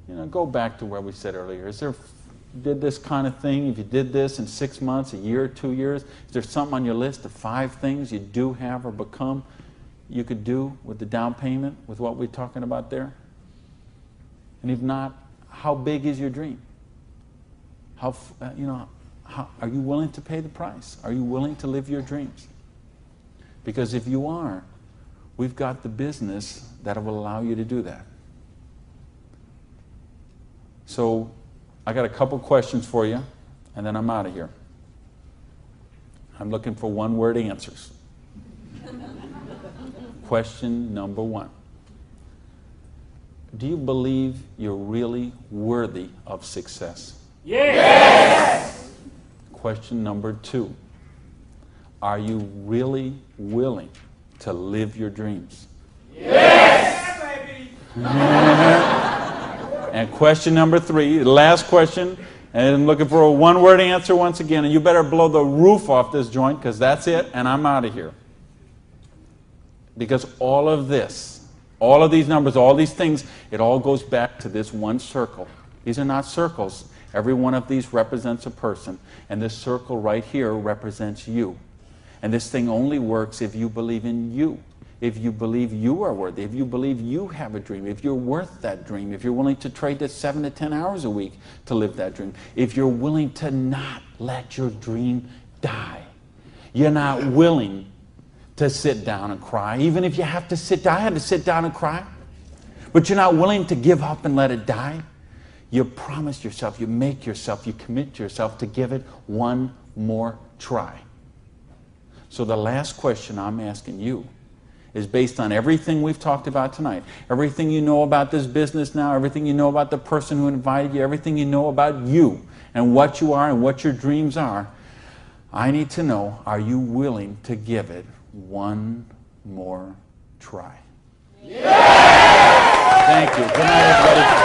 You know, go back to where we said earlier. Is there, did this kind of thing, if you did this in 6 months, a year, 2 years, is there something on your list of 5 things you do have or become you could do with the down payment, with what we're talking about there? And if not, how big is your dream? How, are you willing to pay the price? Are you willing to live your dreams? Because if you are, we've got the business that will allow you to do that. So I got a couple questions for you, and then I'm out of here. I'm looking for 1-word answers. Question number 1. Do you believe you're really worthy of success? Yes! Question number 2. Are you really willing to live your dreams? Yes! Yeah, baby! And question number 3, the last question, and I'm looking for a 1-word answer once again, and you better blow the roof off this joint because that's it, and I'm out of here. Because all of this, all of these numbers, all these things, it all goes back to this one circle. These are not circles. Every one of these represents a person, and this circle right here represents you. And this thing only works if you believe in you. If you believe you are worthy, if you believe you have a dream, if you're worth that dream, if you're willing to trade that 7 to 10 hours a week to live that dream, if you're willing to not let your dream die. You're not willing to sit down and cry, even if you have to sit down. I had to sit down and cry. But you're not willing to give up and let it die. You promise yourself, you make yourself, you commit yourself to give it one more try. So the last question I'm asking you is based on everything we've talked about tonight, everything you know about this business now, everything you know about the person who invited you, everything you know about you and what you are and what your dreams are. I need to know, are you willing to give it one more try? Yeah! Thank you. Good night, everybody.